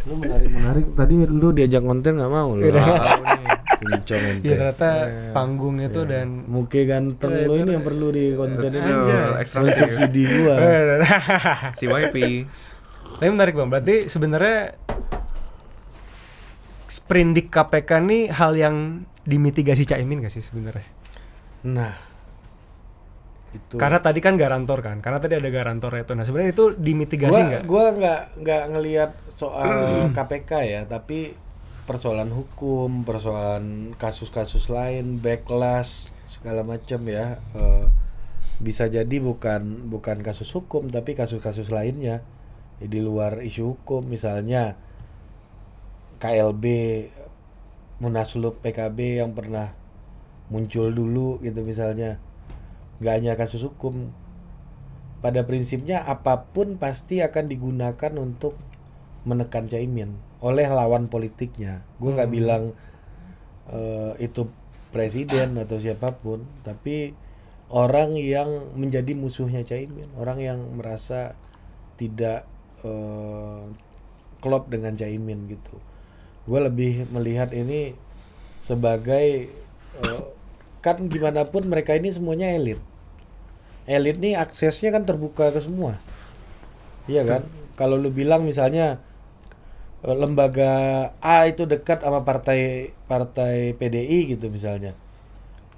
Lu menarik. Tadi lu diajak konten nggak mau lu. Tahu nih. Kincong ente. Ya ternyata panggung itu dan Muke ganteng lu ini yang perlu di konten ini. Betul, ekstra Subsidi gua. si YP. Tapi menarik Bang, berarti sebenarnya sprindik KPK nih hal yang dimitigasi Caimin gak sih sebenarnya? Nah, itu. Karena tadi kan garantor kan, karena tadi ada garantor itu. Nah sebenarnya itu dimitigasi nggak? Gua nggak ngelihat soal KPK ya, tapi persoalan hukum, persoalan kasus-kasus lain, backlash segala macam ya. Bisa jadi bukan kasus hukum, tapi kasus-kasus lainnya di luar isu hukum, misalnya KLB, Munaslup PKB yang pernah muncul dulu gitu misalnya. Nggak hanya kasus hukum, pada prinsipnya apapun pasti akan digunakan untuk menekan Caimin oleh lawan politiknya. Gue nggak bilang itu presiden atau siapapun, tapi orang yang menjadi musuhnya Caimin, orang yang merasa tidak klop dengan Caimin gitu. Gue lebih melihat ini sebagai kan gimana pun mereka ini semuanya elit. Elit nih aksesnya kan terbuka ke semua. Iya kan? Kalau lu bilang misalnya lembaga A itu dekat sama partai PDI gitu misalnya.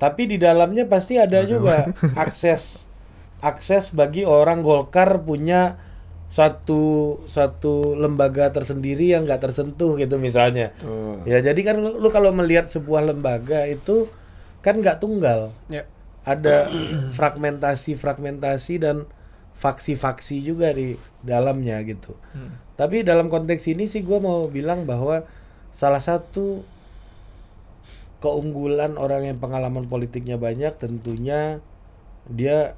Tapi di dalamnya pasti ada juga akses bagi orang Golkar punya satu lembaga tersendiri yang nggak tersentuh gitu misalnya. Ya jadi kan lu kalau melihat sebuah lembaga itu kan nggak tunggal. Ya. Ada fragmentasi dan faksi-faksi juga di dalamnya gitu. Tapi dalam konteks ini sih gue mau bilang bahwa salah satu keunggulan orang yang pengalaman politiknya banyak tentunya dia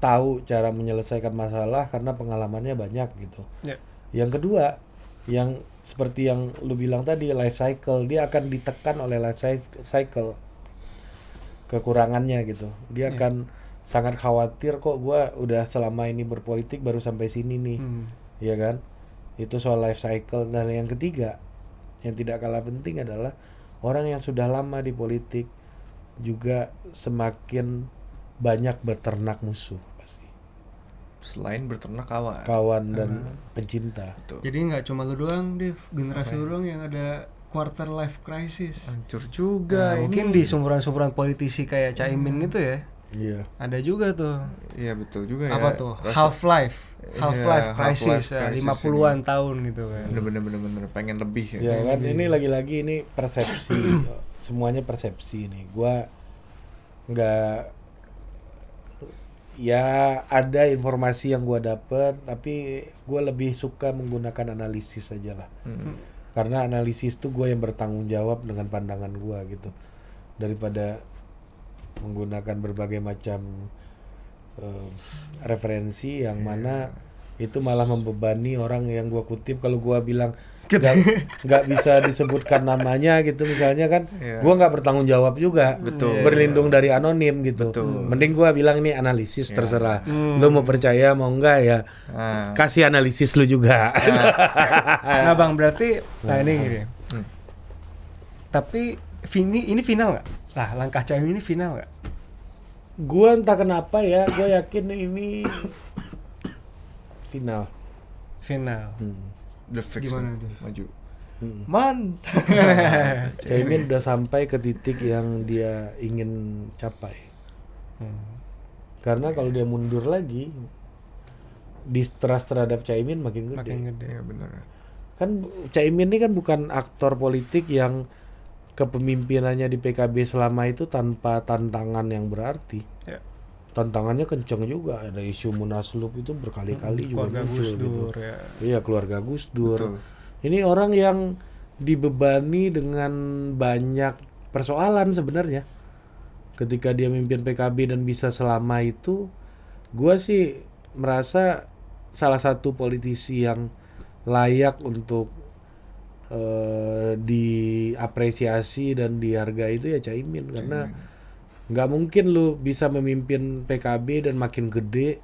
tahu cara menyelesaikan masalah karena pengalamannya banyak gitu. Ya. Yang kedua, yang seperti yang lu bilang tadi, life cycle, dia akan ditekan oleh life cycle kekurangannya gitu. Dia akan sangat khawatir, kok gua udah selama ini berpolitik baru sampai sini nih. Ya kan? Itu soal life cycle. Dan yang ketiga, yang tidak kalah penting adalah orang yang sudah lama di politik juga semakin banyak beternak musuh pasti. Selain berternak kawan. kawan dan pencinta. Tuh. Jadi nggak cuma lu doang, Dev, generasi lu doang yang ada quarter life crisis. Hancur juga Nah, ini. mungkin di sumuran-sumuran politisi kayak Caimin gitu ya. Iya. Ada juga tuh. Iya betul juga ya. Apa tuh? Rasa- Half life Iya, crisis, half-life crisis 50-an tahun gitu kan. Bener pengen lebih ya. Ya kan ini lagi-lagi ini persepsi. Semuanya persepsi nih. Gua nggak, ya ada informasi yang gua dapet, tapi gua lebih suka menggunakan analisis aja lah. Karena analisis tuh gua yang bertanggung jawab dengan pandangan gua gitu, daripada menggunakan berbagai macam referensi yang mana itu malah membebani orang yang gua kutip. Kalau gua bilang nggak bisa disebutkan namanya gitu misalnya kan, Iya. gua nggak bertanggung jawab juga. Betul. Berlindung dari anonim gitu. Betul. Mending gua bilang ini analisis, terserah lu mau percaya mau enggak ya, Nah, kasih analisis lu juga. Nah bang, berarti nah ini gini. Tapi ini final nggak? Lah langkah Caimin ini final nggak? Gua entah kenapa ya, gua yakin ini final. Final. udah fix Gimana nih, dia? maju. Hmm. Mantap. Caimin udah sampai ke titik yang dia ingin capai. Karena kalau dia mundur lagi, distrust terhadap Caimin makin gede. Makin gede. Iya benar. Kan Caimin ini kan bukan aktor politik yang kepemimpinannya di PKB selama itu tanpa tantangan yang berarti. Ya. Tantangannya kenceng juga, ada isu Munaslup itu berkali-kali juga Keluarga muncul Gus gitu. Dur ya. Iya, keluarga Gus Dur. Betul. Ini orang yang dibebani dengan banyak persoalan sebenarnya. Ketika dia memimpin PKB dan bisa selama itu, gua sih merasa salah satu politisi yang layak untuk diapresiasi dan dihargai itu ya Caimin, karena nggak mungkin lu bisa memimpin PKB dan makin gede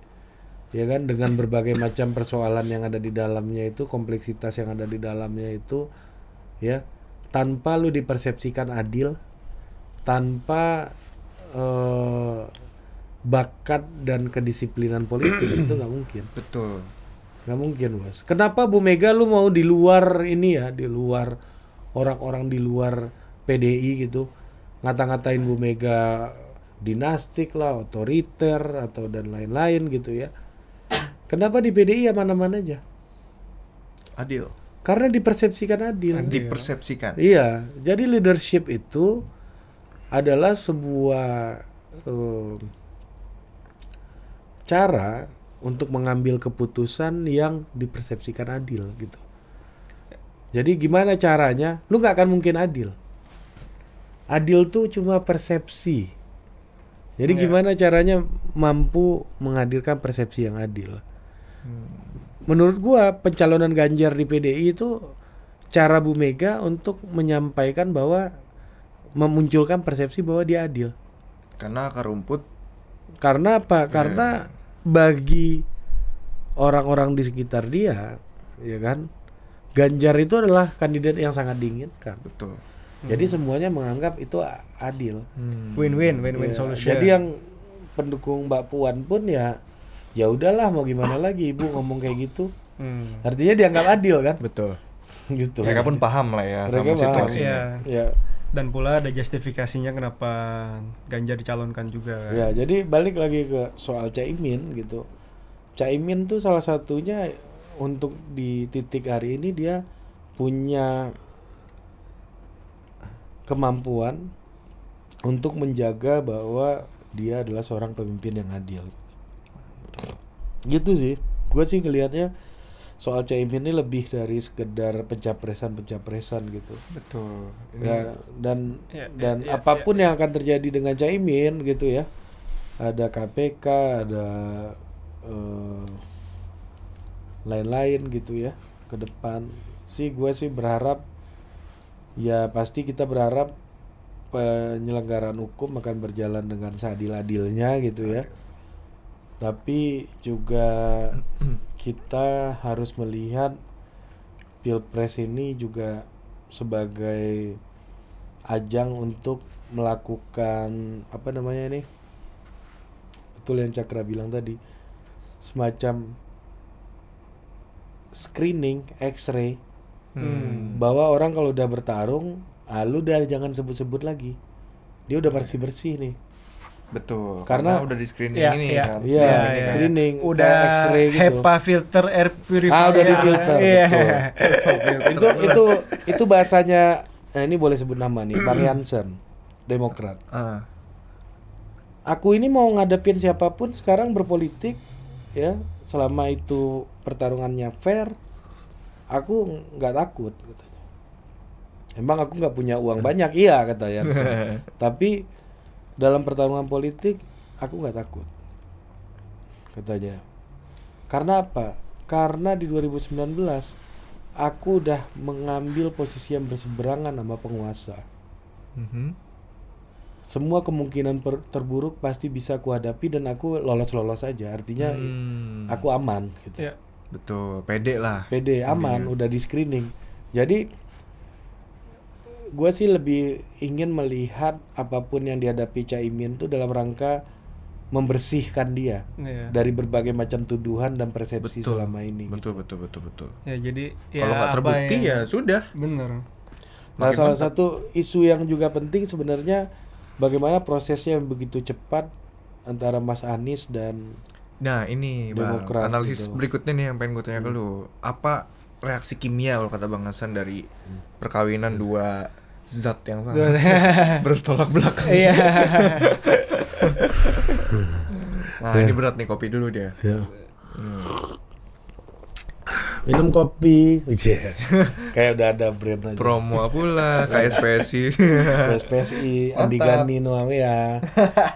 ya kan, dengan berbagai macam persoalan yang ada di dalamnya itu, kompleksitas yang ada di dalamnya itu ya, tanpa lu dipersepsikan adil, tanpa bakat dan kedisiplinan politik. Itu nggak mungkin. Betul. Nggak mungkin, Bos. Kenapa Bu Mega lu mau di luar ini ya, di luar orang-orang di luar PDI gitu, ngata-ngatain Bu Mega dinastik lah, otoriter atau dan lain-lain gitu ya. Kenapa di PDI aman-aman aja? Adil. Karena dipersepsikan adil. Dipersepsikan. Iya, jadi leadership itu adalah sebuah cara untuk mengambil keputusan yang dipersepsikan adil gitu. Jadi gimana caranya? Lu nggak akan mungkin adil. Adil tuh cuma persepsi. Jadi gimana caranya mampu menghadirkan persepsi yang adil? Menurut gua pencalonan Ganjar di PDI itu cara Bu Mega untuk menyampaikan bahwa memunculkan persepsi bahwa dia adil. Karena akar rumput. Karena apa? Karena bagi orang-orang di sekitar dia, ya kan, Ganjar itu adalah kandidat yang sangat diinginkan. Betul. Jadi semuanya menganggap itu adil. Win-win Ya, solution. jadi yang pendukung Mbak Puan pun ya udahlah, mau gimana lagi, Ibu ngomong kayak gitu. Artinya dianggap adil kan? Betul. Gitu. Mereka pun paham lah ya Mereka sama paham. situasinya. Iya. Ya, Dan pula ada justifikasinya kenapa Ganjar dicalonkan juga kan. ya, jadi balik lagi ke soal Caimin gitu. Caimin tuh salah satunya untuk di titik hari ini dia punya kemampuan untuk menjaga bahwa dia adalah seorang pemimpin yang adil. Gitu sih. Gue sih ngelihatnya soal Caimin ini lebih dari sekedar pencapresan gitu. Betul. Ya, dan Ya, apapun yang akan terjadi dengan Caimin gitu ya, ada KPK, ada lain-lain gitu ya ke depan sih, gue sih berharap ya, pasti kita berharap penyelenggaraan hukum akan berjalan dengan seadil-adilnya gitu ya. Tapi juga kita harus melihat Pilpres ini juga sebagai ajang untuk melakukan apa namanya ini, betul yang Cakra bilang tadi, semacam screening, X-ray, bahwa orang kalau udah bertarung, lu udah jangan sebut-sebut lagi, dia udah bersih nih. Betul. Karena udah di screening Iya, ini iya. kan. Iya, Iya. screening, Udah kayak X-ray gitu. HEPA filter air purifier. Udah di filter, Iya. betul. itu bahasanya. Ini boleh sebut nama nih, Bang Jansen, Demokrat. Aku ini mau ngadepin siapapun sekarang berpolitik, ya, selama itu pertarungannya fair, aku nggak takut. Katanya. Emang aku nggak punya uang banyak, iya kata Jansen. Tapi dalam pertarungan politik, aku nggak takut, katanya. Karena apa? Karena di 2019 aku udah mengambil posisi yang berseberangan sama penguasa. Semua kemungkinan terburuk pasti bisa aku hadapi dan aku lolos aja. Artinya aku aman gitu. Iya. Betul, pede lah. PD aman, udah di screening. Jadi gue sih lebih ingin melihat apapun yang dihadapi Caimin tuh dalam rangka membersihkan dia dari berbagai macam tuduhan dan persepsi selama ini. Betul. Ya jadi Kalau nggak terbukti ya sudah. Bener. Nah, salah satu isu yang juga penting sebenarnya bagaimana prosesnya yang begitu cepat antara Mas Anies dan ini Demokrat Bang, analisis gitu. berikutnya nih yang pengen gue tanya ke lu. Apa reaksi kimia kalau kata Bang Hasan dari perkawinan dua zat yang sama bertolak belakang? Iya. Nah, ini berat nih, kopi dulu dia. Ya. Minum kopi, kayak udah ada brand aja. Promo pula KSPSI. PSPSI, Andi Gani Noawea.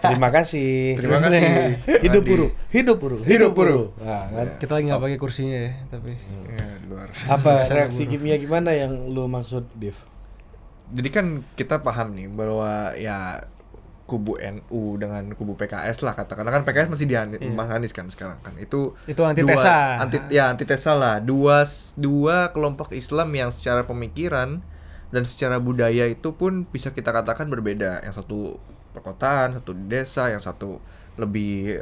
Terima kasih. Terima kasih. Hidup Andi. buru. Nah, kan. Kita lagi nggak pakai kursinya ya, tapi Ya, di luar. Apa reaksi kimia gimana yang lu maksud, Div? Jadi kan kita paham nih bahwa ya kubu NU dengan kubu PKS lah katakanlah, kan PKS masih di Mas Anies kan sekarang kan, itu antitesa. Antitesa lah, dua kelompok Islam yang secara pemikiran dan secara budaya itu pun bisa kita katakan berbeda. Yang satu perkotaan, satu di desa, yang satu lebih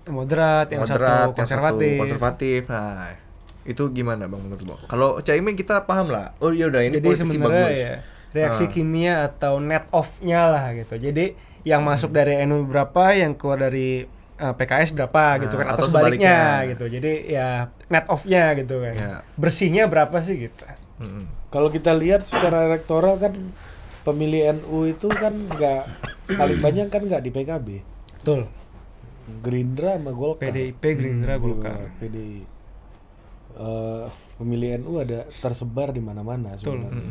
moderat, yang satu konservatif. Nah, itu gimana Bang menurut Bang? Kalau Caimin kita paham lah. Oh iya udah, ini jadi politisi sebenarnya bagus. ya reaksi kimia atau net off-nya lah gitu. Jadi yang masuk dari NU berapa, yang keluar dari PKS berapa gitu kan, atau sebaliknya gitu. Jadi ya net off-nya gitu kan. Ya. Bersihnya berapa sih gitu. Kalau kita lihat secara elektoral kan pemilih NU itu kan nggak paling banyak kan nggak di PKB. Betul. Gerindra sama Golkar. PDIP, Gerindra, Golkar. PDI. Pemilih NU ada tersebar di mana-mana sebenarnya.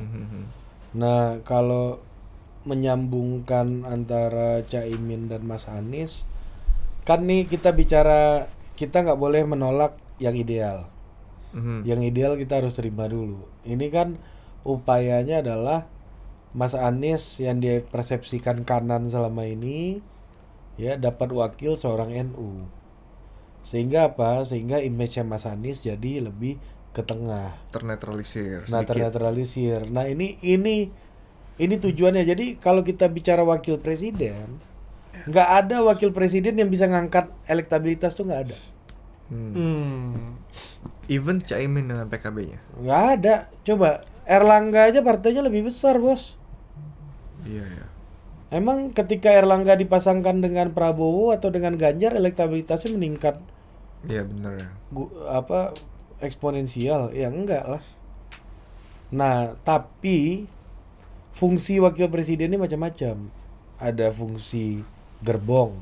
Nah, kalau menyambungkan antara Caimin dan Mas Anies, kan nih kita bicara, kita nggak boleh menolak yang ideal. Yang ideal kita harus terima dulu. Ini kan upayanya adalah Mas Anies yang dia persepsikan kanan selama ini, ya dapat wakil seorang NU. Sehingga apa? Sehingga image-nya Mas Anies jadi lebih ke tengah. Ternetralisir. Nah, ini tujuannya. Jadi kalau kita bicara wakil presiden, nggak ada wakil presiden yang bisa ngangkat elektabilitas tuh nggak ada. Even Caimin dengan PKB-nya. Nggak ada. Coba Erlangga aja partainya lebih besar, bos. Iya. Emang ketika Erlangga dipasangkan dengan Prabowo atau dengan Ganjar, elektabilitasnya meningkat? Iya benar ya. Eksponensial? Ya enggak lah. Nah, tapi fungsi wakil presiden ini macam-macam. Ada fungsi gerbong.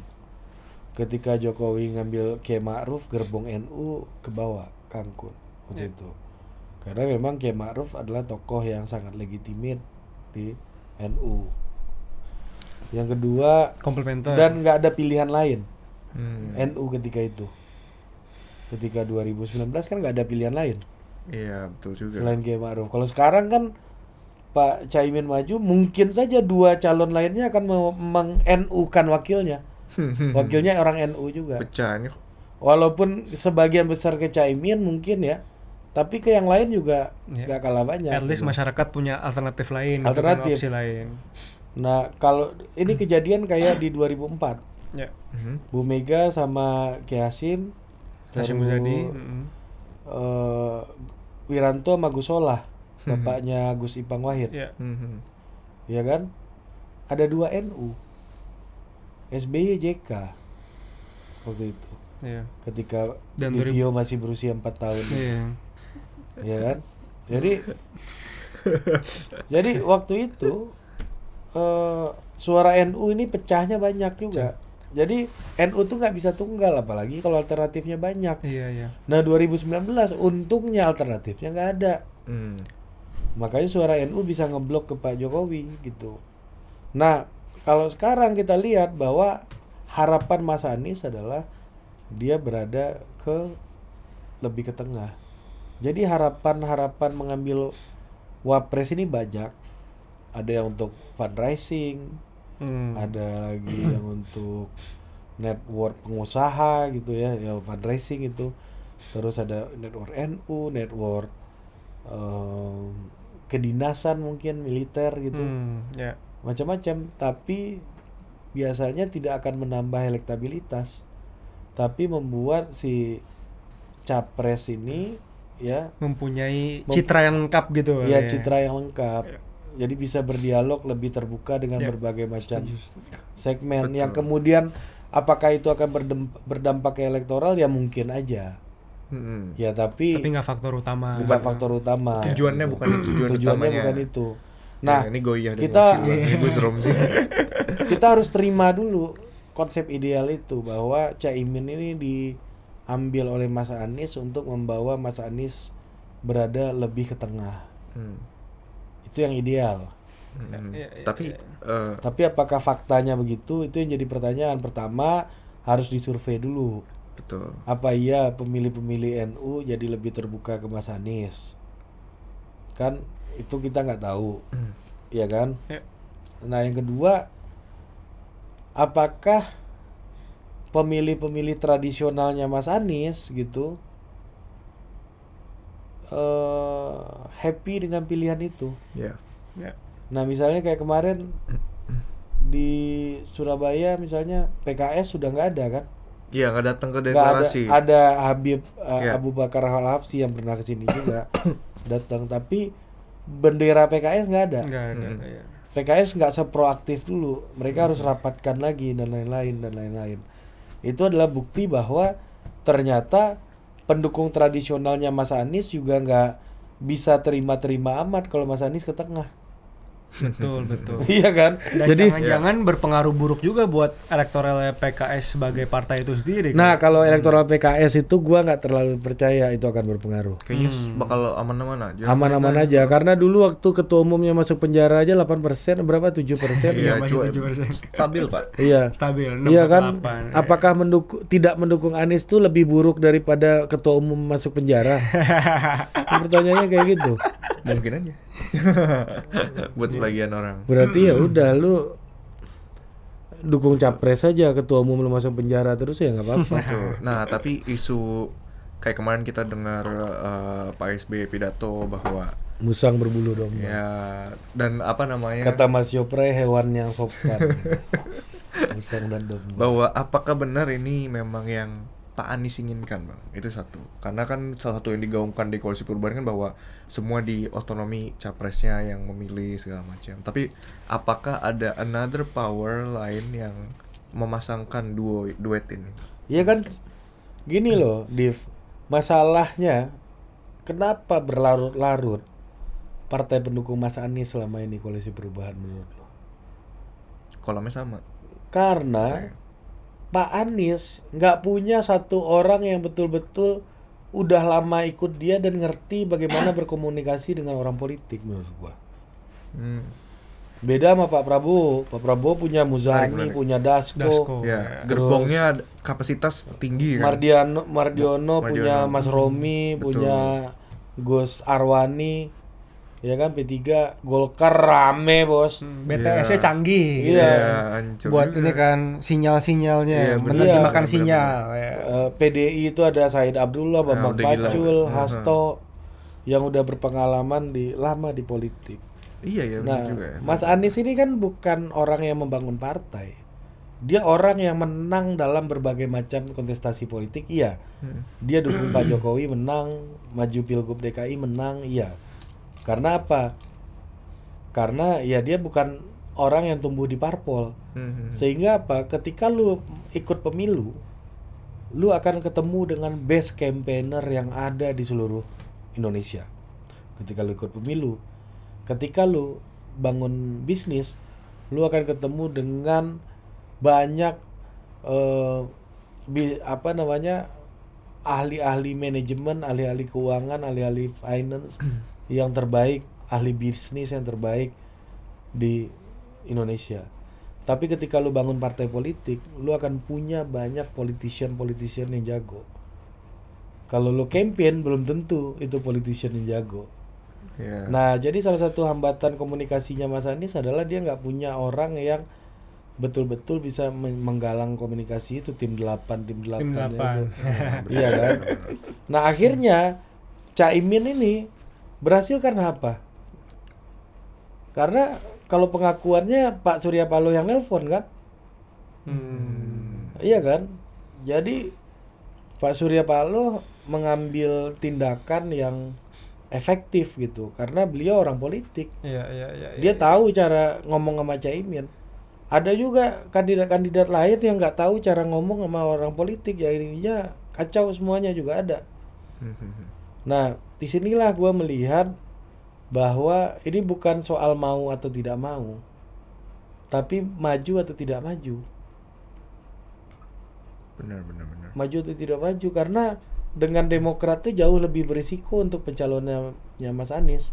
Ketika Jokowi ngambil Kiai Ma'ruf, gerbong NU ke bawah, kangkut waktu itu. Karena memang Kiai Ma'ruf adalah tokoh yang sangat legitimate di NU. Yang kedua, komplementer. dan nggak ada pilihan lain. NU ketika itu. Ketika 2019 kan nggak ada pilihan lain. Iya betul juga. Selain Kiai Ma'ruf. Kalau sekarang kan Pak Caimin maju, mungkin saja dua calon lainnya akan meng-NU-kan wakilnya. Wakilnya orang NU juga. Pecah ini. Walaupun sebagian besar ke Caimin mungkin ya, tapi ke yang lain juga nggak kalah banyak. At least gitu. masyarakat punya alternatif lain, Alternatif. opsi lain. Nah, kalau ini kejadian kayak di 2004. Ya. Bu Mega sama Kiai Hasim, Hasyim terus, Muzadi. Wiranto sama Gus Solah, bapaknya Gus Ipang Wahid, Ya. ya kan? Ada 2 NU, SBY JK waktu itu, Iya. ketika Dan Livio masih berusia 4 tahun, Iya. ya kan? Jadi waktu itu suara NU ini pecahnya banyak juga. Jadi NU tuh nggak bisa tunggal, apalagi kalau alternatifnya banyak. Iya. Nah 2019 untungnya alternatifnya nggak ada. Makanya suara NU bisa ngeblok ke Pak Jokowi gitu. Nah kalau sekarang kita lihat bahwa harapan Mas Anies adalah dia berada lebih ke tengah. Jadi harapan mengambil wapres ini banyak. Ada yang untuk fundraising, ada lagi yang untuk network pengusaha gitu ya fundraising itu. Terus ada network NU, network kedinasan mungkin militer gitu. Ya. Macam-macam, tapi biasanya tidak akan menambah elektabilitas, tapi membuat si capres ini ya Mempunyai citra yang lengkap gitu. ya citra yang lengkap. Jadi bisa berdialog lebih terbuka dengan berbagai macam segmen. Betul. Yang kemudian apakah itu akan berdampak ke elektoral ya mungkin aja. Ya tapi nggak faktor utama. bukan faktor utama. Tujuannya bukan itu, Tujuannya utamanya. bukan itu. Nah, ini goyah kita harus terima dulu konsep ideal itu, bahwa Caimin ini diambil oleh Mas Anies untuk membawa Mas Anies berada lebih ke tengah. Itu yang ideal. Tapi apakah faktanya begitu? Itu yang jadi pertanyaan. Pertama harus disurvei dulu. Betul. Apa iya pemilih-pemilih NU jadi lebih terbuka ke Mas Anies? Kan itu kita nggak tahu, ya kan? Nah yang kedua, apakah pemilih-pemilih tradisionalnya Mas Anies gitu happy dengan pilihan itu? Ya. Nah misalnya kayak kemarin di Surabaya misalnya PKS sudah nggak ada kan? Iya, nggak datang ke Nggak deklarasi. ada Habib Abu Bakar Al-Habsyi yang pernah kesini juga datang, tapi bendera PKS nggak ada. Nggak ada. Ya. PKS nggak seproaktif dulu, mereka harus rapatkan lagi dan lain-lain. Itu adalah bukti bahwa ternyata pendukung tradisionalnya Mas Anies juga nggak bisa terima-terima amat kalau Mas Anies ke tengah. Betul. Iya kan? Dan Jadi jangan-jangan berpengaruh buruk juga buat elektoralnya PKS sebagai partai itu sendiri. nah kalau elektoral PKS itu gua nggak terlalu percaya itu akan berpengaruh. Kayaknya bakal aman-aman aja. Aman-aman aja, karena dulu waktu ketua umumnya masuk penjara aja 8%, berapa 7%? Iya, masih cuy. 7%. Stabil, Pak. Iya. Stabil. Iya kan? 6,8. Apakah tidak mendukung Anies tuh lebih buruk daripada ketua umum masuk penjara? Pertanyaannya kayak gitu. Mungkin aja. Buat sebagian orang. Berarti ya udah lu dukung capres aja, ketua umum lu masuk penjara terus ya nggak apa-apa. Betul. Nah, tapi isu kayak kemarin kita dengar Pak SBY pidato bahwa Musang berbulu domba. ya, dan apa namanya? Kata Mas Yopre hewan yang sopan. Musang dan domba. Bahwa apakah benar ini memang yang Pak Anies inginkan, Bang? Itu satu. Karena kan salah satu yang digaungkan di koalisi perubahan kan bahwa semua di otonomi capresnya yang memilih segala macam. Tapi apakah ada another power lain yang memasangkan duet ini? Iya kan? Gini loh, Div. Masalahnya kenapa berlarut-larut partai pendukung Mas Anies selama ini koalisi perubahan menurut lo? Kolamnya sama. Karena Pak Anies nggak punya satu orang yang betul-betul udah lama ikut dia dan ngerti bagaimana berkomunikasi dengan orang politik menurut gua. Beda sama Pak Prabowo. Pak Prabowo punya Muzani, Menarik. punya Dasko. Ya, gerbongnya ada kapasitas tinggi kan. Mardiono punya Mas Romi, Betul. punya Gus Arwani. Ya kan P3, Golkar rame, Bos. BTS-nya canggih. Iya. Hancur Buat juga. ini kan sinyal-sinyalnya, Iya, bener. menerjemahkan Iya, sinyal. Ya. PDI itu ada Said Abdullah, Bambang udah gila. Pacul, Hasto yang udah berpengalaman lama di politik. Iya ya, benar Nah, juga ya. Mas Anies ini kan bukan orang yang membangun partai. Dia orang yang menang dalam berbagai macam kontestasi politik, iya. Dia dukung Pak Jokowi menang, maju Pilgub DKI menang, iya. Karena apa? Karena ya dia bukan orang yang tumbuh di parpol. Sehingga apa? Ketika lu ikut pemilu, lu akan ketemu dengan best campaigner yang ada di seluruh Indonesia. Ketika lu ikut pemilu, ketika lu bangun bisnis, lu akan ketemu dengan banyak ahli-ahli manajemen, ahli-ahli keuangan, ahli-ahli finance yang terbaik, ahli bisnis yang terbaik di Indonesia. Tapi ketika lu bangun partai politik, lu akan punya banyak politician yang jago. Kalau lu campaign, belum tentu itu politician yang jago. Yeah. Nah, jadi salah satu hambatan komunikasinya Mas Anies adalah dia nggak punya orang yang betul-betul bisa menggalang komunikasi itu, tim 8 itu. Iya kan? Nah, akhirnya Caimin ini berhasil karena apa? Karena kalau pengakuannya Pak Surya Paloh yang nelpon kan? Iya kan? Jadi Pak Surya Paloh mengambil tindakan yang efektif gitu karena beliau orang politik. Dia tahu cara ngomong sama Caimin. Ada juga kandidat-kandidat lain yang nggak tahu cara ngomong sama orang politik, ya ininya kacau semuanya juga ada. Nah, disinilah gue melihat bahwa ini bukan soal mau atau tidak mau, tapi maju atau tidak maju. Benar. Maju atau tidak maju, karena dengan Demokrat itu jauh lebih berisiko untuk pencalonnya Mas Anies.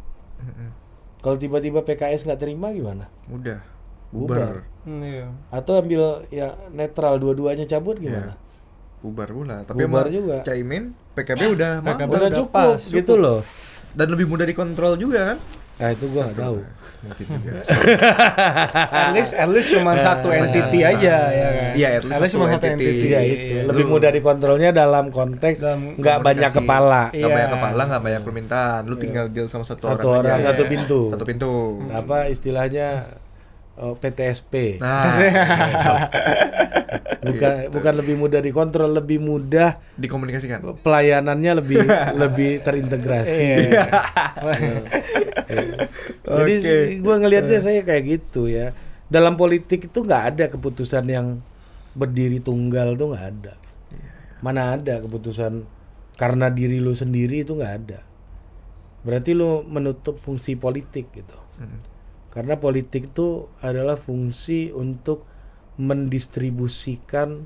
Kalau tiba-tiba PKS nggak terima gimana? Udah bubar. Atau ambil ya netral, dua-duanya cabut gimana? Bubar pula. Tapi bubar juga. Caimin, PKB udah cukup pas, gitu loh. Dan lebih mudah dikontrol juga kan? Nah itu gua nggak tahu. Mungkin juga. At least cuma satu entity aja ya kan. Iya, at least cuma satu entity. Iya itu. Lebih mudah dikontrolnya dalam konteks nggak banyak kepala. Nggak banyak kepala, nggak banyak permintaan. Lu tinggal deal sama satu orang aja. Satu pintu. Satu pintu. Apa istilahnya? PTSP. Nah, bukan lebih mudah dikontrol, lebih mudah dikomunikasikan. Pelayanannya lebih terintegrasi. Jadi gue ngelihatnya saya kayak gitu ya. Dalam politik itu nggak ada keputusan yang berdiri tunggal, tuh nggak ada. Mana ada keputusan karena diri lu sendiri, itu nggak ada. Berarti lu menutup fungsi politik gitu. Karena politik itu adalah fungsi untuk mendistribusikan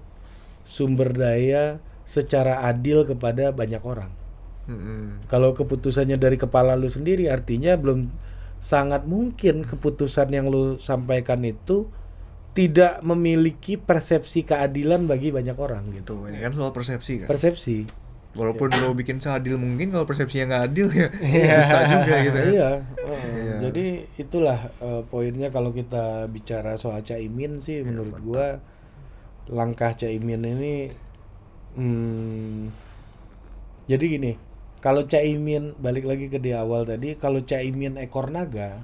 sumber daya secara adil kepada banyak orang. Kalau keputusannya dari kepala lu sendiri, artinya belum sangat mungkin keputusan yang lu sampaikan itu tidak memiliki persepsi keadilan bagi banyak orang gitu. Ini kan soal persepsi kan. Persepsi. Walaupun lo bikin seadil mungkin, kalau persepsinya nggak adil ya susah juga gitu. Iya. Jadi itulah poinnya kalau kita bicara soal Caimin sih, menurut gua langkah Caimin ini jadi gini, kalau Caimin balik lagi ke di awal tadi, kalau Caimin ekor naga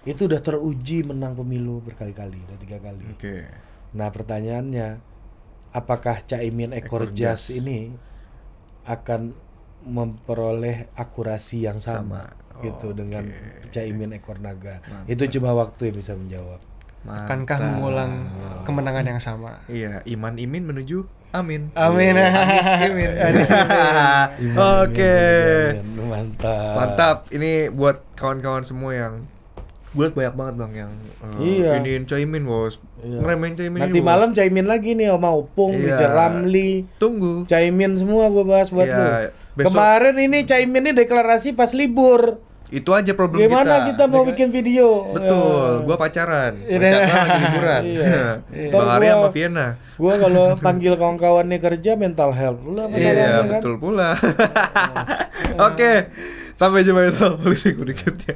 itu udah teruji menang pemilu berkali-kali, udah 3 kali. Nah pertanyaannya, apakah Caimin ekor jas ini akan memperoleh akurasi yang sama gitu dengan Caimin ekor naga? Itu cuma waktu yang bisa menjawab. Akankah mengulang kemenangan yang sama? Iya, Iman Imin menuju Amin. Amin. Anies Imin. Oke. Mantap. Ini buat kawan-kawan semua yang buat banyak banget bang yang iniin Caimin bos, ngeremehin Caimin. Nanti malam Caimin lagi nih sama Opung, Richard Ramli. Tunggu. Caimin semua gue bahas buat lu. Besok. Kemarin ini Caimin ini deklarasi pas libur. Itu aja problem Gimana kita mau bikin video? Betul, gua pacaran. Pacaran lagi liburan. Bang Arya sama Vienna. Gua kalau panggil kawan-kawan nih kerja mental health pula masalahnya. Iya, betul pula. Oke. Sampai jumpa di Politik berikutnya.